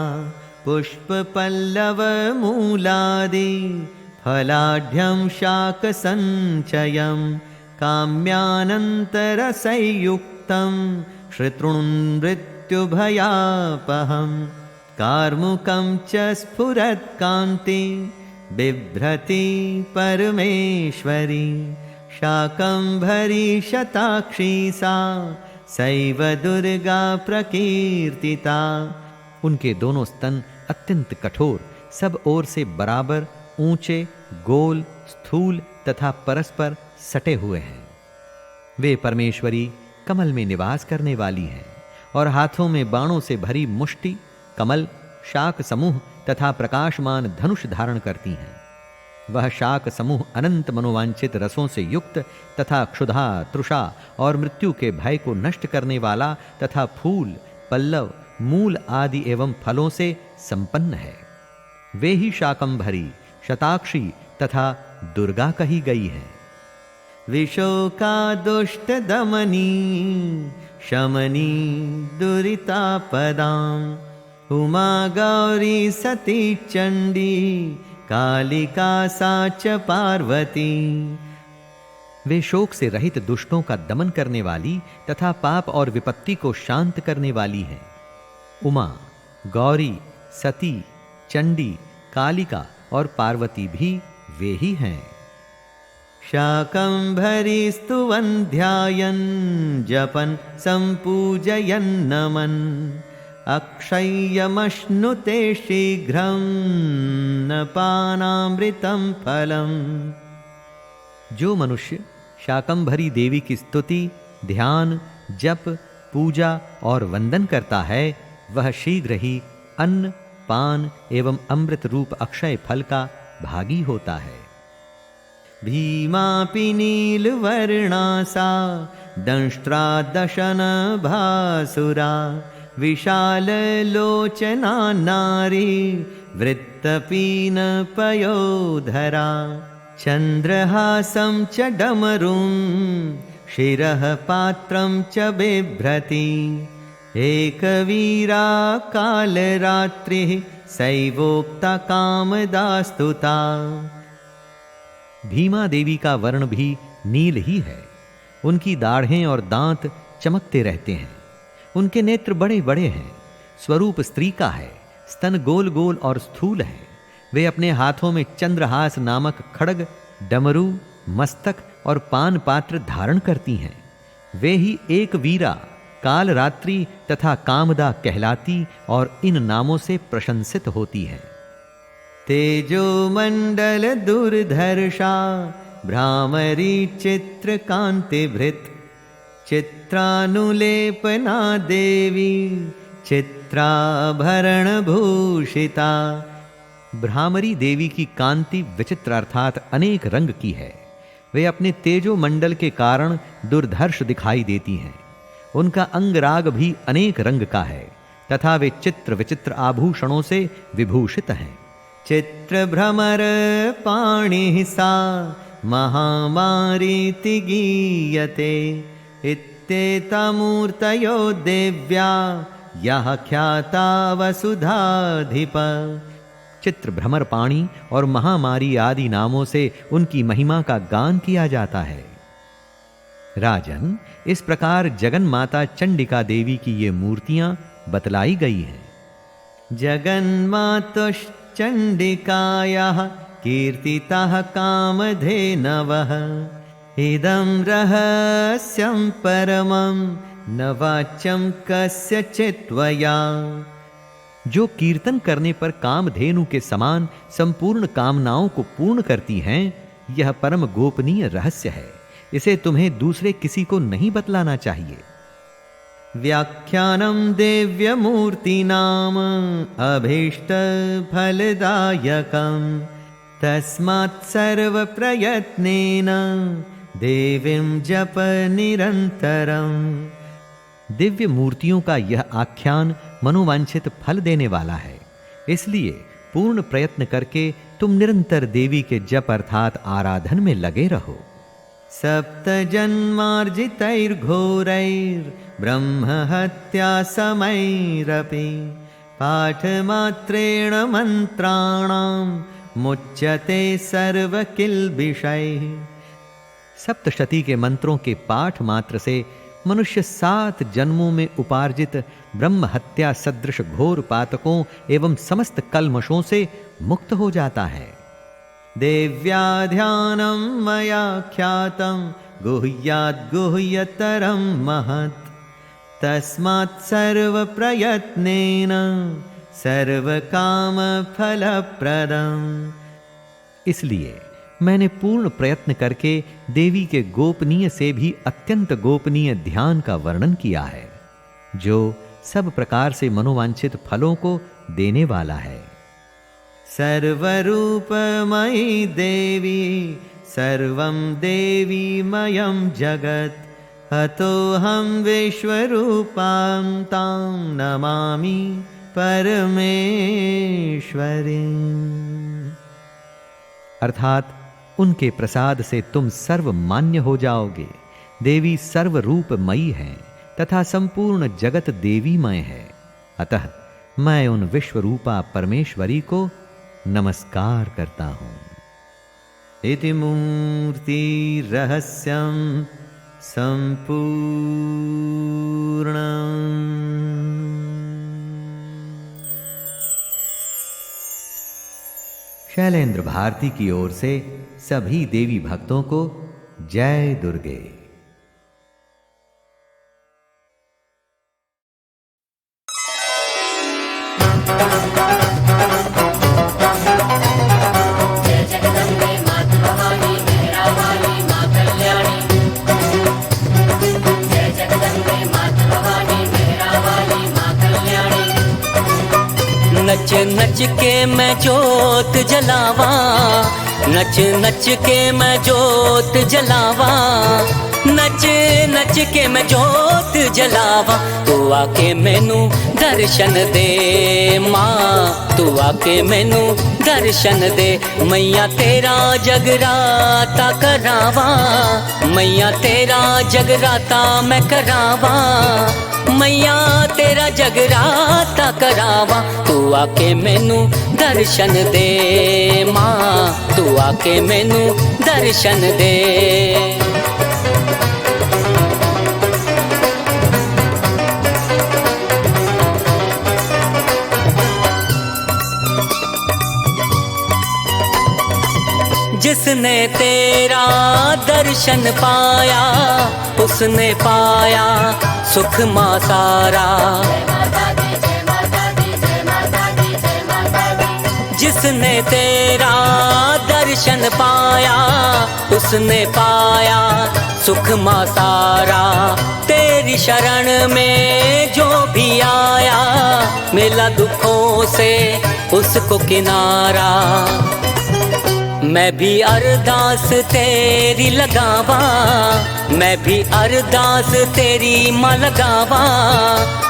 Speaker 2: पुष्पपल्लव मूलादि फलाढ्यं शाकसञ्चयं काम्यानन्तरसंयुक्तं श्रुतृन्मृत्युभयापहं कार्मुकं च स्फुरत्कान्ति बिभ्रति परमेश्वरी शाकंभरी शताक्षी सा सैव दुर्गा प्रकीर्तिता। उनके दोनों स्तन अत्यंत कठोर, सब ओर से बराबर, ऊंचे, गोल, स्थूल तथा परस्पर सटे हुए हैं। वे परमेश्वरी कमल में निवास करने वाली हैं और हाथों में बाणों से भरी मुष्टि, कमल, शाक समूह तथा प्रकाशमान धनुष धारण करती हैं। वह शाक समूह अनंत मनोवांछित रसों से युक्त तथा क्षुधा, तृषा और मृत्यु के भय को नष्ट करने वाला तथा फूल, पल्लव, मूल आदि एवं फलों से संपन्न है। वे ही शाकंभरी, शताक्षी तथा दुर्गा कही गई है। विशोका दुष्ट दमनी शमनी दुरितापदां उमा गौरी सती चंडी कालिका साच पार्वती। वे शोक से रहित दुष्टों का दमन करने वाली तथा पाप और विपत्ति को शांत करने वाली हैं। उमा, गौरी, सती, चंडी, कालिका और पार्वती भी वे ही हैं। शाकंभरी स्तुवन् ध्यायन् जपन् संपूजयन् नमन् अक्षय्यमश्नुते शीघ्रं न पानामृतं फलम्। जो मनुष्य शाकंभरी देवी की स्तुति, ध्यान, जप, पूजा और वंदन करता है वह शीघ्र ही अन्न, पान एवं अमृत रूप अक्षय फल का भागी होता है। भीमापि नीलवर्णा सा दंष्ट्रा दशन भासुरा विशाललोचना नारी वृत्तपीन पयोधरा चंद्रहासं च डमरुं शिरः पात्रं च बिभ्रति एकवीरा कालरात्रिः सैवोक्ता कामदास्तुता। भीमा देवी का वर्ण भी नील ही है। उनकी दाढ़ें और दांत चमकते रहते हैं। उनके नेत्र बड़े बड़े हैं। स्वरूप स्त्री का है। स्तन गोल गोल और स्थूल है। वे अपने हाथों में चंद्रहास नामक खड्ग, डमरू, मस्तक और पान पात्र धारण करती हैं। वे ही एक वीरा, काल रात्रि तथा कामदा कहलाती और इन नामों से प्रशंसित होती हैं। तेजो मंडल दुर्धर्षा भ्रामरी चित्रकांति भृत चित्रानुलेपना देवी चित्राभरण भूषिता। भ्रामरी देवी की कांति विचित्र अर्थात अनेक रंग की है। वे अपने तेजो मंडल के कारण दुर्धर्ष दिखाई देती हैं। उनका अंगराग भी अनेक रंग का है तथा वे चित्र विचित्र आभूषणों से विभूषित हैं। चित्र भ्रमर पाणि सा महामारीति गीयते इत्येता मूर्तयो देव्या यः ख्याता वसुधाधिप। चित्र भ्रमर पाणी और महामारी आदि नामों से उनकी महिमा का गान किया जाता है। राजन, इस प्रकार जगन माता चंडिका देवी की ये मूर्तियां बतलाई गई हैं। जगन्मातुश्चंडिकायाः कीर्तितः कामधेनवः इदं रहस्यं परमं न वाच्यं कस्यचित् त्वया। जो कीर्तन करने पर कामधेनु के समान संपूर्ण कामनाओं को पूर्ण करती हैं, यह परम गोपनीय रहस्य है। इसे तुम्हें दूसरे किसी को नहीं बतलाना चाहिए। व्याख्यानं दिव्यमूर्तीनाम अभीष्टफलदायकं तस्मात् सर्वप्रयत्नेन देवीं जप निरंतरम। दिव्य मूर्तियों का यह आख्यान मनोवांछित फल देने वाला है, इसलिए पूर्ण प्रयत्न करके तुम निरंतर देवी के जप अर्थात आराधन में लगे रहो। सप्त जन्मार्जितैर्घोरैर्ब्रह्म हत्या समैरपि पाठमात्रेण मंत्राणां मुच्यते सर्वकिल्बिषैः। सप्तशती के मंत्रों के पाठ मात्र से मनुष्य 7 जन्मों में उपार्जित ब्रह्म हत्या सदृश घोर पातकों एवं समस्त कल्मषों से मुक्त हो जाता है। देव्या ध्यानं मया ख्यातं गुह्याद् गुह्यतरं महत् तस्मात् सर्वप्रयत्नेन सर्वकामफलप्रदम्। इसलिए मैंने पूर्ण प्रयत्न करके देवी के गोपनीय से भी अत्यंत गोपनीय ध्यान का वर्णन किया है, जो सब प्रकार से मनोवांछित फलों को देने वाला है। सर्वरूपमयी देवी सर्वं देवीमयं जगत् अतोऽहं विश्वरूपां तां नमामि परमेश्वरीं। अर्थात उनके प्रसाद से तुम सर्वमान्य हो जाओगे। देवी सर्वरूपमयी है तथा संपूर्ण जगत देवीमय है, अतः मैं उन विश्वरूपा परमेश्वरी को नमस्कार करता हूं। इति मूर्ति रहस्यं संपूर्णम्। शैलेंद्र भारती की ओर से सभी देवी भक्तों को जय दुर्गे।
Speaker 3: नच नच के मैं जोत जलावा, नच नच के मैं जोत जलावा, नच नच के मैं जोत जलावा। तू आके मैनू दर्शन दे माँ, तू आके मैनू दर्शन दे। मैया तेरा जगराता करावा, मैया तेरा जगराता मैं करावा, मैया तेरा जगराता करावा। तू आके मैनू दर्शन दे माँ, तू आके मैनू दर्शन दे। जिसने तेरा दर्शन पाया, उसने पाया सुख माँ सारा। जिसने तेरा दर्शन पाया, उसने पाया सुख माँ सारा। तेरी शरण में जो भी आया, मिला दुखों से उसको किनारा। मैं भी अरदास तेरी लगावा, मैं भी अरदास तेरी माँ लगावा,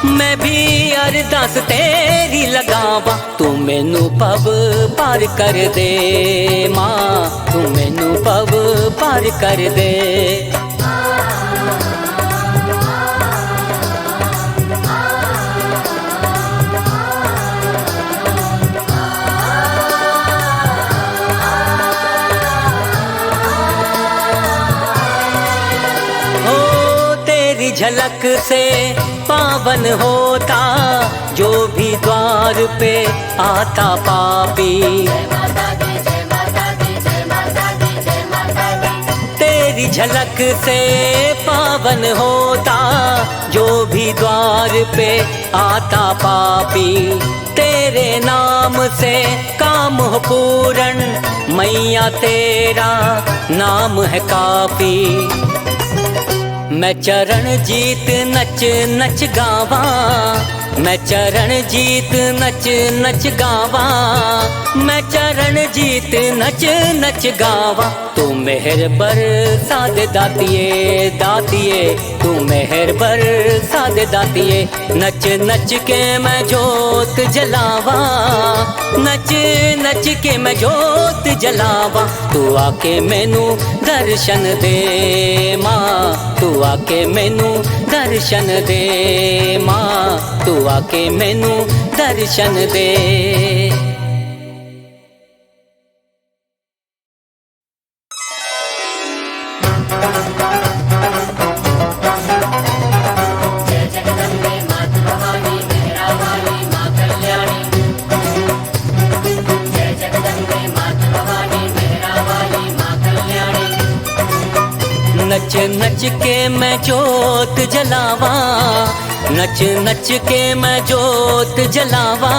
Speaker 3: मैं भी अरदास तेरी लगावा। तू मैनू पव पार कर दे माँ, तू मैनू पव पार कर दे। झलक से पावन होता जो भी द्वार पे आता पापी। तेरी झलक से पावन होता जो भी द्वार पे आता पापी। तेरे नाम से काम हो पूर्ण, मैया तेरा नाम है काफी। मैं चरणजीत नच नच गावा, मैं चरणजीत नच नच गावा, मैं चरणजीत नच नच गावा। तू मेहर बरसा दे दातिए दातिए, तू मेहर बरसा दे दातिए। नच नच के मैं जोत जलावा, नच नच के मैं जोत जलावा। तू आके मैनू दर्शन दे माँ, तू आके मैनू दर्शन दे माँ, तू आके मैनू दर्शन दे। नच नच के मैं जोत जलावा, नच नच के मैं जोत जलावा,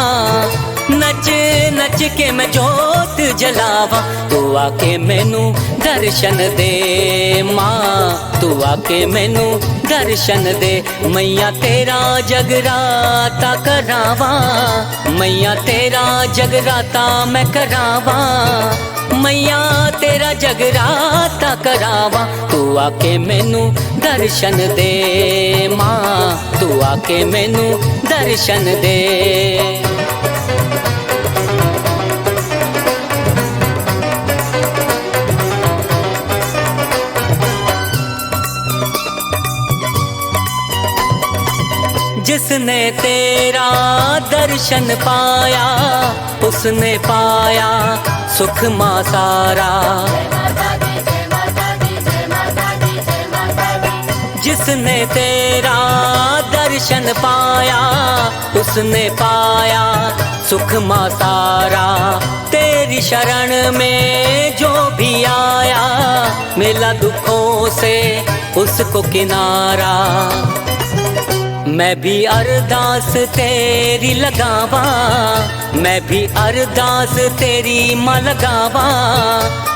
Speaker 3: नच नच के मैं जोत जलावा। तू आके मैनू दर्शन दे माँ, तू आके मैनू दर्शन दे। मैया तेरा जगराता करावा, मैया तेरा जगराता मैं करावा, मैया तेरा जगराता करावा। तू आके मैनू दर्शन दे माँ, तू आके मैनू दर्शन दे। जिसने तेरा दर्शन पाया, उसने पाया सुख माँ सारा। जिसने तेरा दर्शन पाया, उसने पाया सुख माँ सारा। तेरी शरण में जो भी आया, मिला दुखों से उसको किनारा। मैं भी अरदास तेरी लगावा, मैं भी अरदास तेरी माँ लगावा,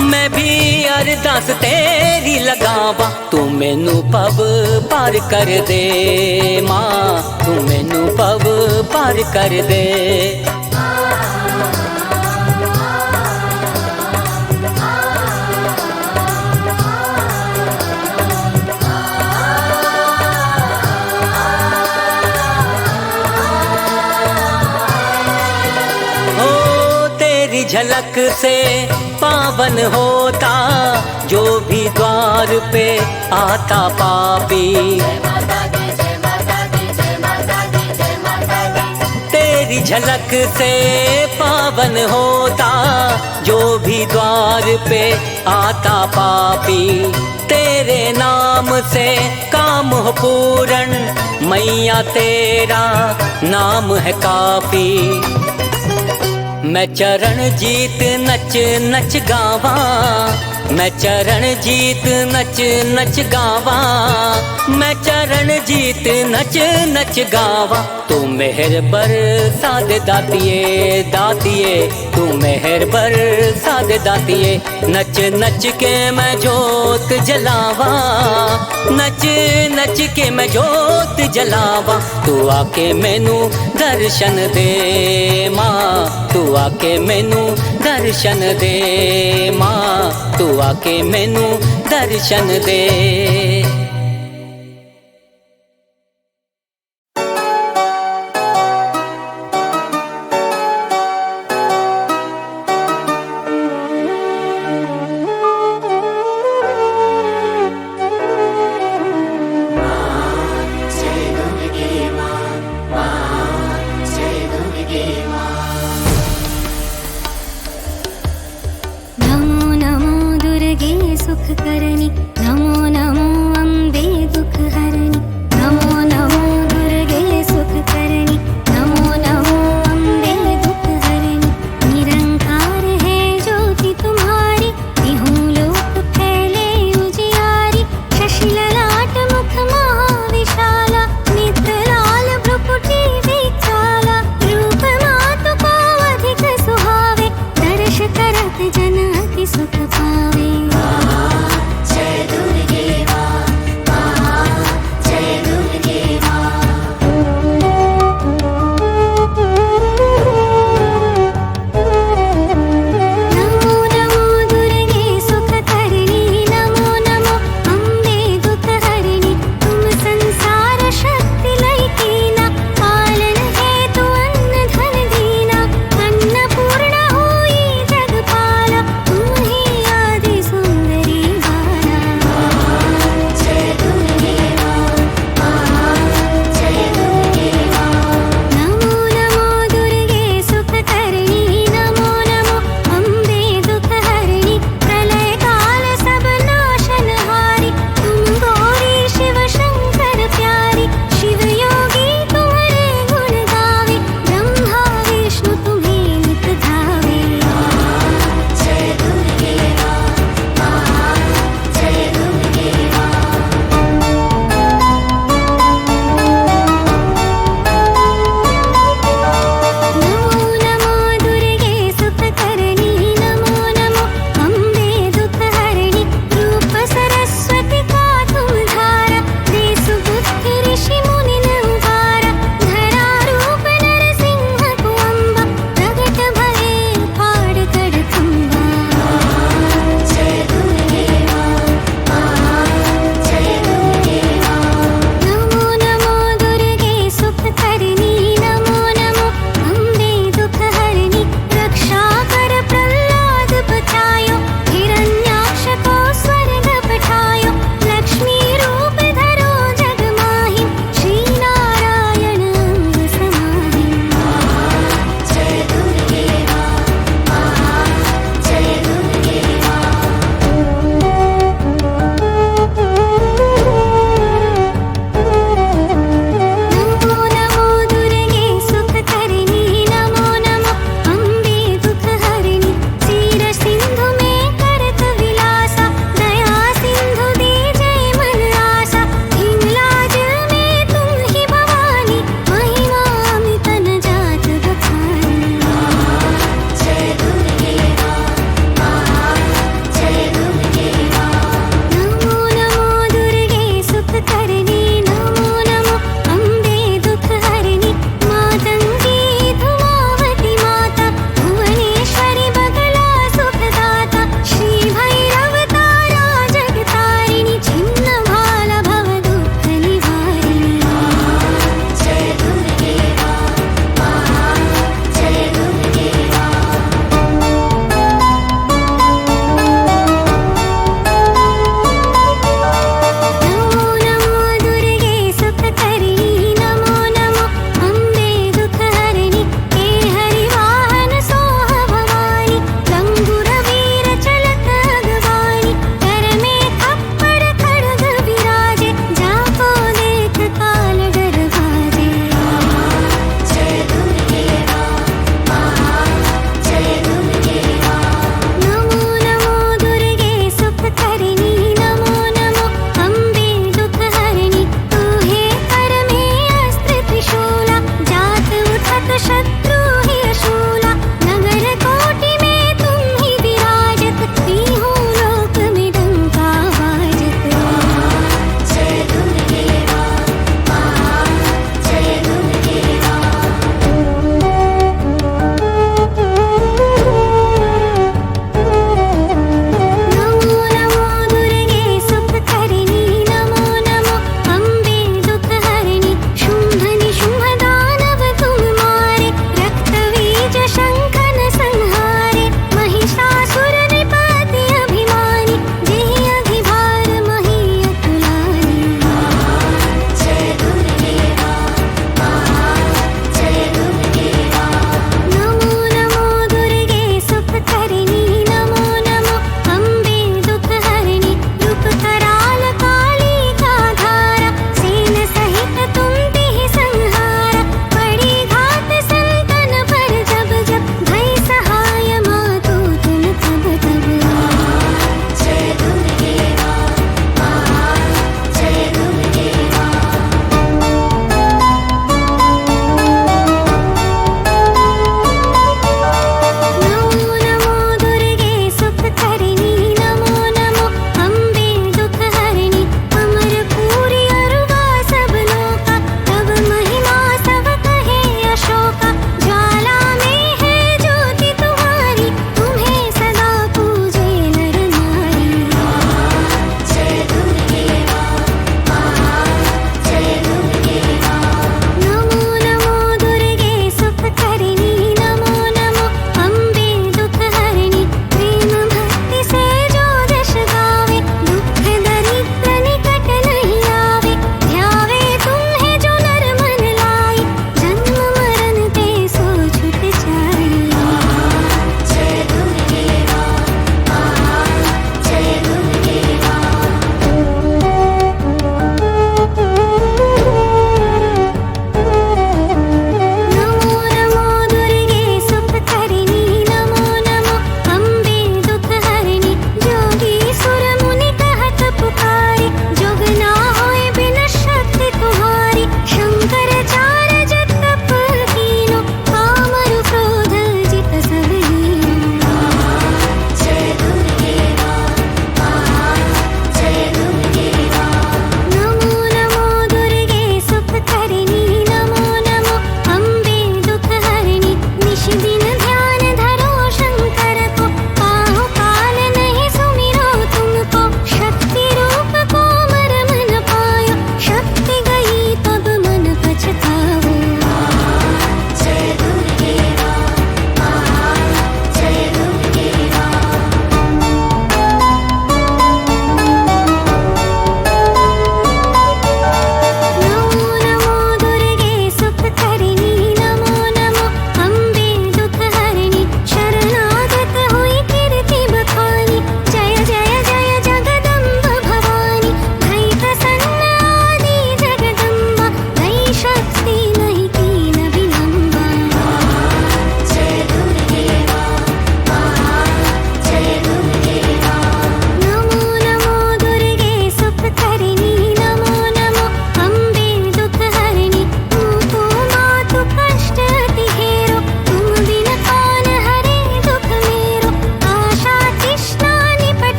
Speaker 3: मैं भी अरदास तेरी लगावा। तू मैनू पव पार कर दे माँ, तू मैनू पव पार कर दे। झलक से पावन होता जो भी द्वार पे आता पापी। तेरी झलक से पावन होता जो भी द्वार पे आता पापी। तेरे नाम से काम हो पूर्ण, मैया तेरा नाम है काफी। मैं चरणजीत नच नच गावा, मैं चरणजीत नच नच गावा, मैं चरणजीत नच नच गावा। तू मेहर बरसा दे दातिए दातिए, तू मेहर बरसा दे दातिए। नच नच के मैं जोत जलावा, नच नच के मैं जोत जलावा। तू आके मैनू दर्शन दे माँ, तू आके मैनू दर्शन दे माँ, तू आके मैनू दर्शन दे।
Speaker 4: नमो नमो दुर्गे सुखकरणी, नमो नमो अम्बे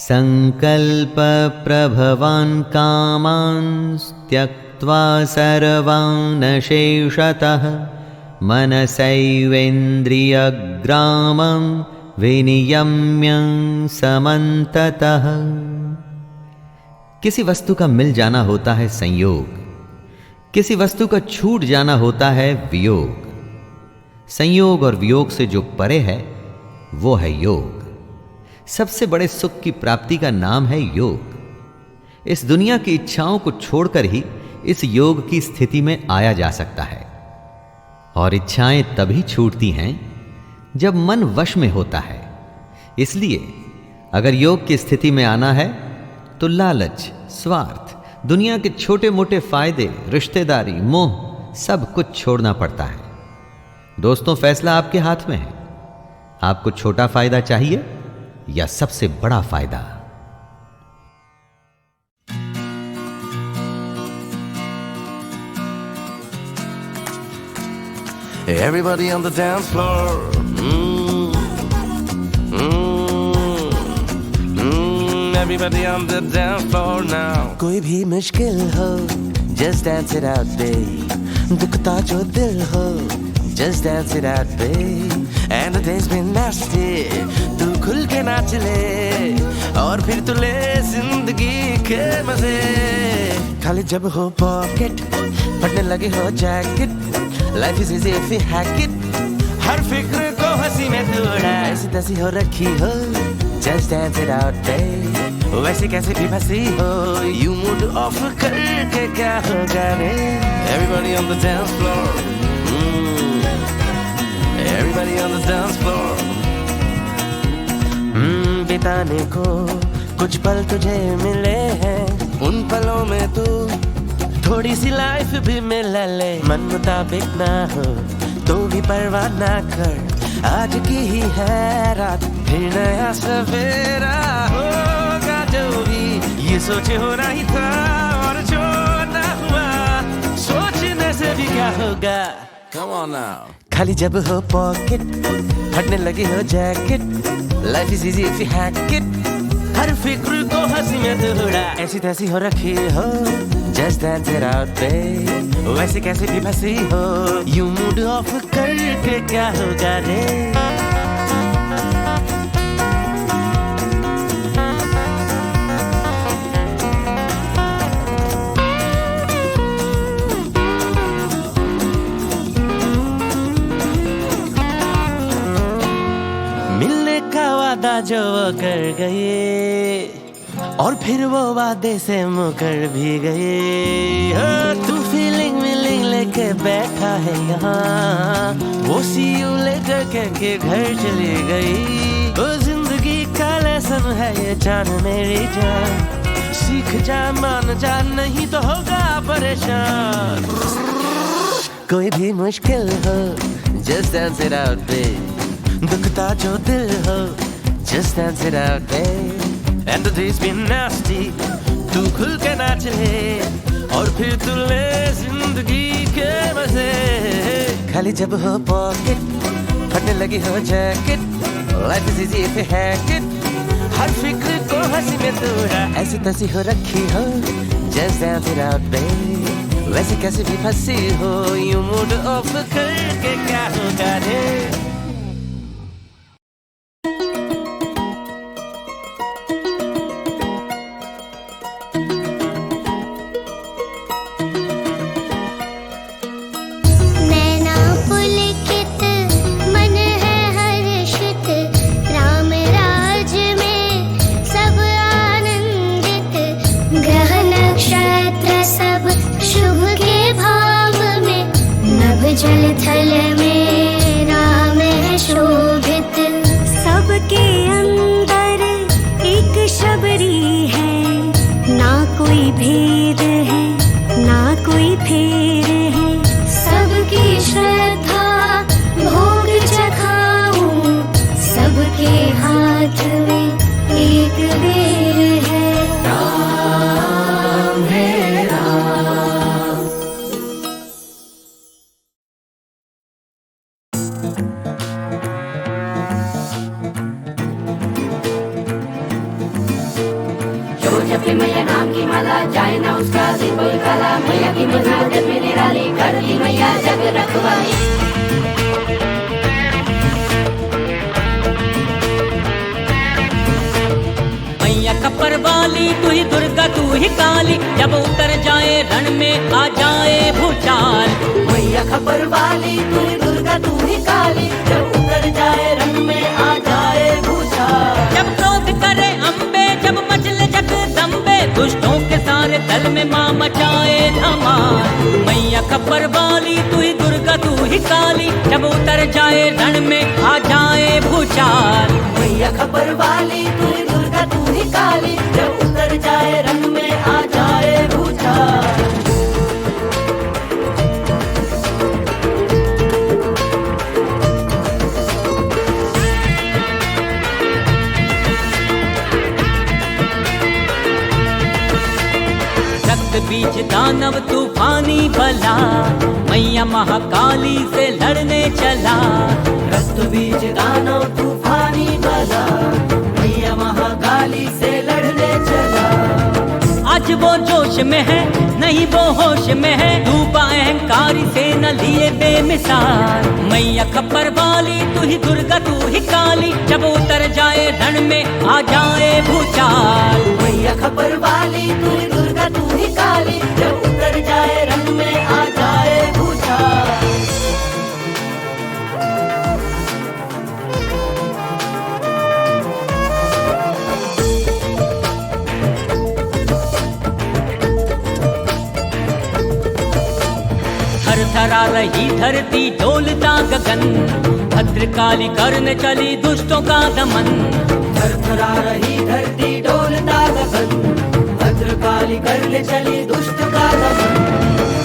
Speaker 2: संकल्प प्रभवान् कामान् त्यक्त्वा सर्वान् शेषतः मनसैवेन्द्रियग्रामं विनियम्य समन्ततः। किसी वस्तु का मिल जाना होता है संयोग, किसी वस्तु का छूट जाना होता है वियोग। संयोग और वियोग से जो परे है वो है योग। सबसे बड़े सुख की प्राप्ति का नाम है योग। इस दुनिया की इच्छाओं को छोड़कर ही इस योग की स्थिति में आया जा सकता है। और इच्छाएं तभी छूटती हैं जब मन वश में होता है। इसलिए अगर योग की स्थिति में आना है तो लालच, स्वार्थ, दुनिया के छोटे मोटे फायदे, रिश्तेदारी, मोह सब कुछ छोड़ना पड़ता है। दोस्तों, फैसला आपके हाथ में है। आपको छोटा फायदा चाहिए या सबसे बड़ा फायदा?
Speaker 5: Everybody on the dance floor. Everybody on the dance floor now. कोई भी मुश्किल हो, just dance it out, babe. दुखता जो दिल हो, just dance it out, babe. And the day's been nasty. तू खुल के नाच ले, और फिर तू ले जिंदगी के मजे। खाली जब हो पॉकेट, फटने लगे हो jacket. Life is easy if we hack it. हर फिक्र को हंसी में तोड़ा, ऐसी तैसी हो रखी हो, just dance it out, babe. वैसे कैसे भी फंसी हो, you mood off करके क्या होगा रे? Everybody on the dance floor. Everybody on the dance floor. बिताने को कुछ पल तुझे मिले हैं, उन पलों में तू थोड़ी सी लाइफ भी मिला ले। मन मुताबिक ना हो तो भी परवाह ना कर, आज की ही है रात, फिर नया सवेरा होगा। जो भी ये सोचे होना ही था, और जो ना हुआ सोचने से भी क्या होगा? Come on now. खाली जब हो पॉकेट, फटने लगी हो jacket. Life is easy if you hack it. हर फिक्र को हंसी में तोड़ा, ऐसी तैसी हो रखी हो, just dance it out, babe. वैसे कैसे भी फंसी हो, you mood off करके क्या होगा रे? मिलने का वादा जो वो कर गए, और फिर वो वादे से मुकर भी गए। तू फीलिंग मिलिंग लेके बैठा है यहाँ, वो सी यू लेकर के घर चली गई। वो जिंदगी का लेसन है ये जान मेरी जान, सीख जा मान जा, नहीं तो होगा परेशान। कोई भी मुश्किल हो, just dance it out, babe. दुखता जो दिल हो, just dance it out, babe. And the day's been nasty. तू खुल के नाच ले, और फिर तू ले जिंदगी के मजे। खाली जब हो पॉकेट, फटने लगी हो jacket. Life is easy if you hack it. हर फिक्र को हंसी में तोड़ा, ऐसी तैसी हो रखी हो, just dance it out, babe. वैसे कैसे भी फंसी हो, you mood off करके क्या होगा रे?
Speaker 4: जल थल में राम है शोभित, सबके अंदर एक शबरी है, ना कोई भेद है ना कोई फेर है। सबकी श्रद्धा भोग चखाऊं, सबके हाथ में एक बेर है। राम है राम।
Speaker 6: मैया नाम की माला, जाए ना उसका दिन कोई काला। मैया की महिमा जग में निराली, करती मैया जग रखवाली।
Speaker 3: मैया खप्पर वाली तू ही दुर्गा तू ही काली, जब उतर जाए रण में आ जाए भूचाल।
Speaker 6: मैया खबर वाली तू ही दुर्गा तू ही काली, जब उतर जाए रंग में आ जाए भूचाल।
Speaker 3: जब क्रोध करे अम्बे, जब मचले जगदम्बे, दुष्टों के सारे दल में माँ मचाए धमाल। मैया खप्पर वाली तू ही दुर्गा तू ही काली, जब उतर जाए रण में आ जाए भूचाल।
Speaker 6: मैया खबर वाली तू ही दुर्गा तू ही काली, जब उतर जाए रंग में आ जाए भूचाल।
Speaker 3: रक्त बीज दानव तूफानी बला, मैया महाकाली से लड़ने चला।
Speaker 6: रक्त बीज दानव तूफानी बला, मैया महाकाली से लड़ने चला।
Speaker 3: आज वो जोश में है नहीं वो होश में है, डूबा अहंकारी से न लिए बेमिसाल। मैया खप्पर वाली तू ही दुर्गा तू ही काली, जब उतर जाए रण में आ जाए भूचाल।
Speaker 6: मैया खबर वाली तू ही दुर्गा तू ही काली, जब उतर जाए रंग में आ जाए भूचाल।
Speaker 3: थरथरा रही धरती डोलता गगन, भद्रकाली करने चली दुष्टों का दमन।
Speaker 6: थरथरा रही धरती डोलता गगन, भद्रकाली करने चली दुष्ट का दमन।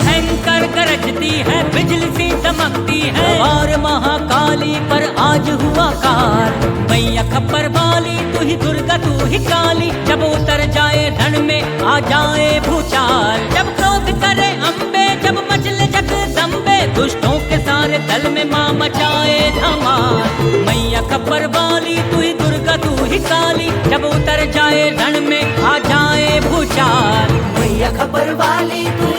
Speaker 3: भयंकर गरजती है बिजली सी चमकती है, और महाकाली पर आज हुआ काल। मैया खप्पर वाली तू ही दुर्गा तू ही काली, जब उतर जाए रण में आ जाए भूचाल। जब क्रोध करे अम्बे, जब मचले जगदम्बे, दुष्टों के सारे दल में माँ मचाए धमाल। मैया खप्पर वाली तू ही दुर्गा तू ही काली, जब उतर जाए रण में आ जाए भूचाल।
Speaker 6: मैया खबर वाली तू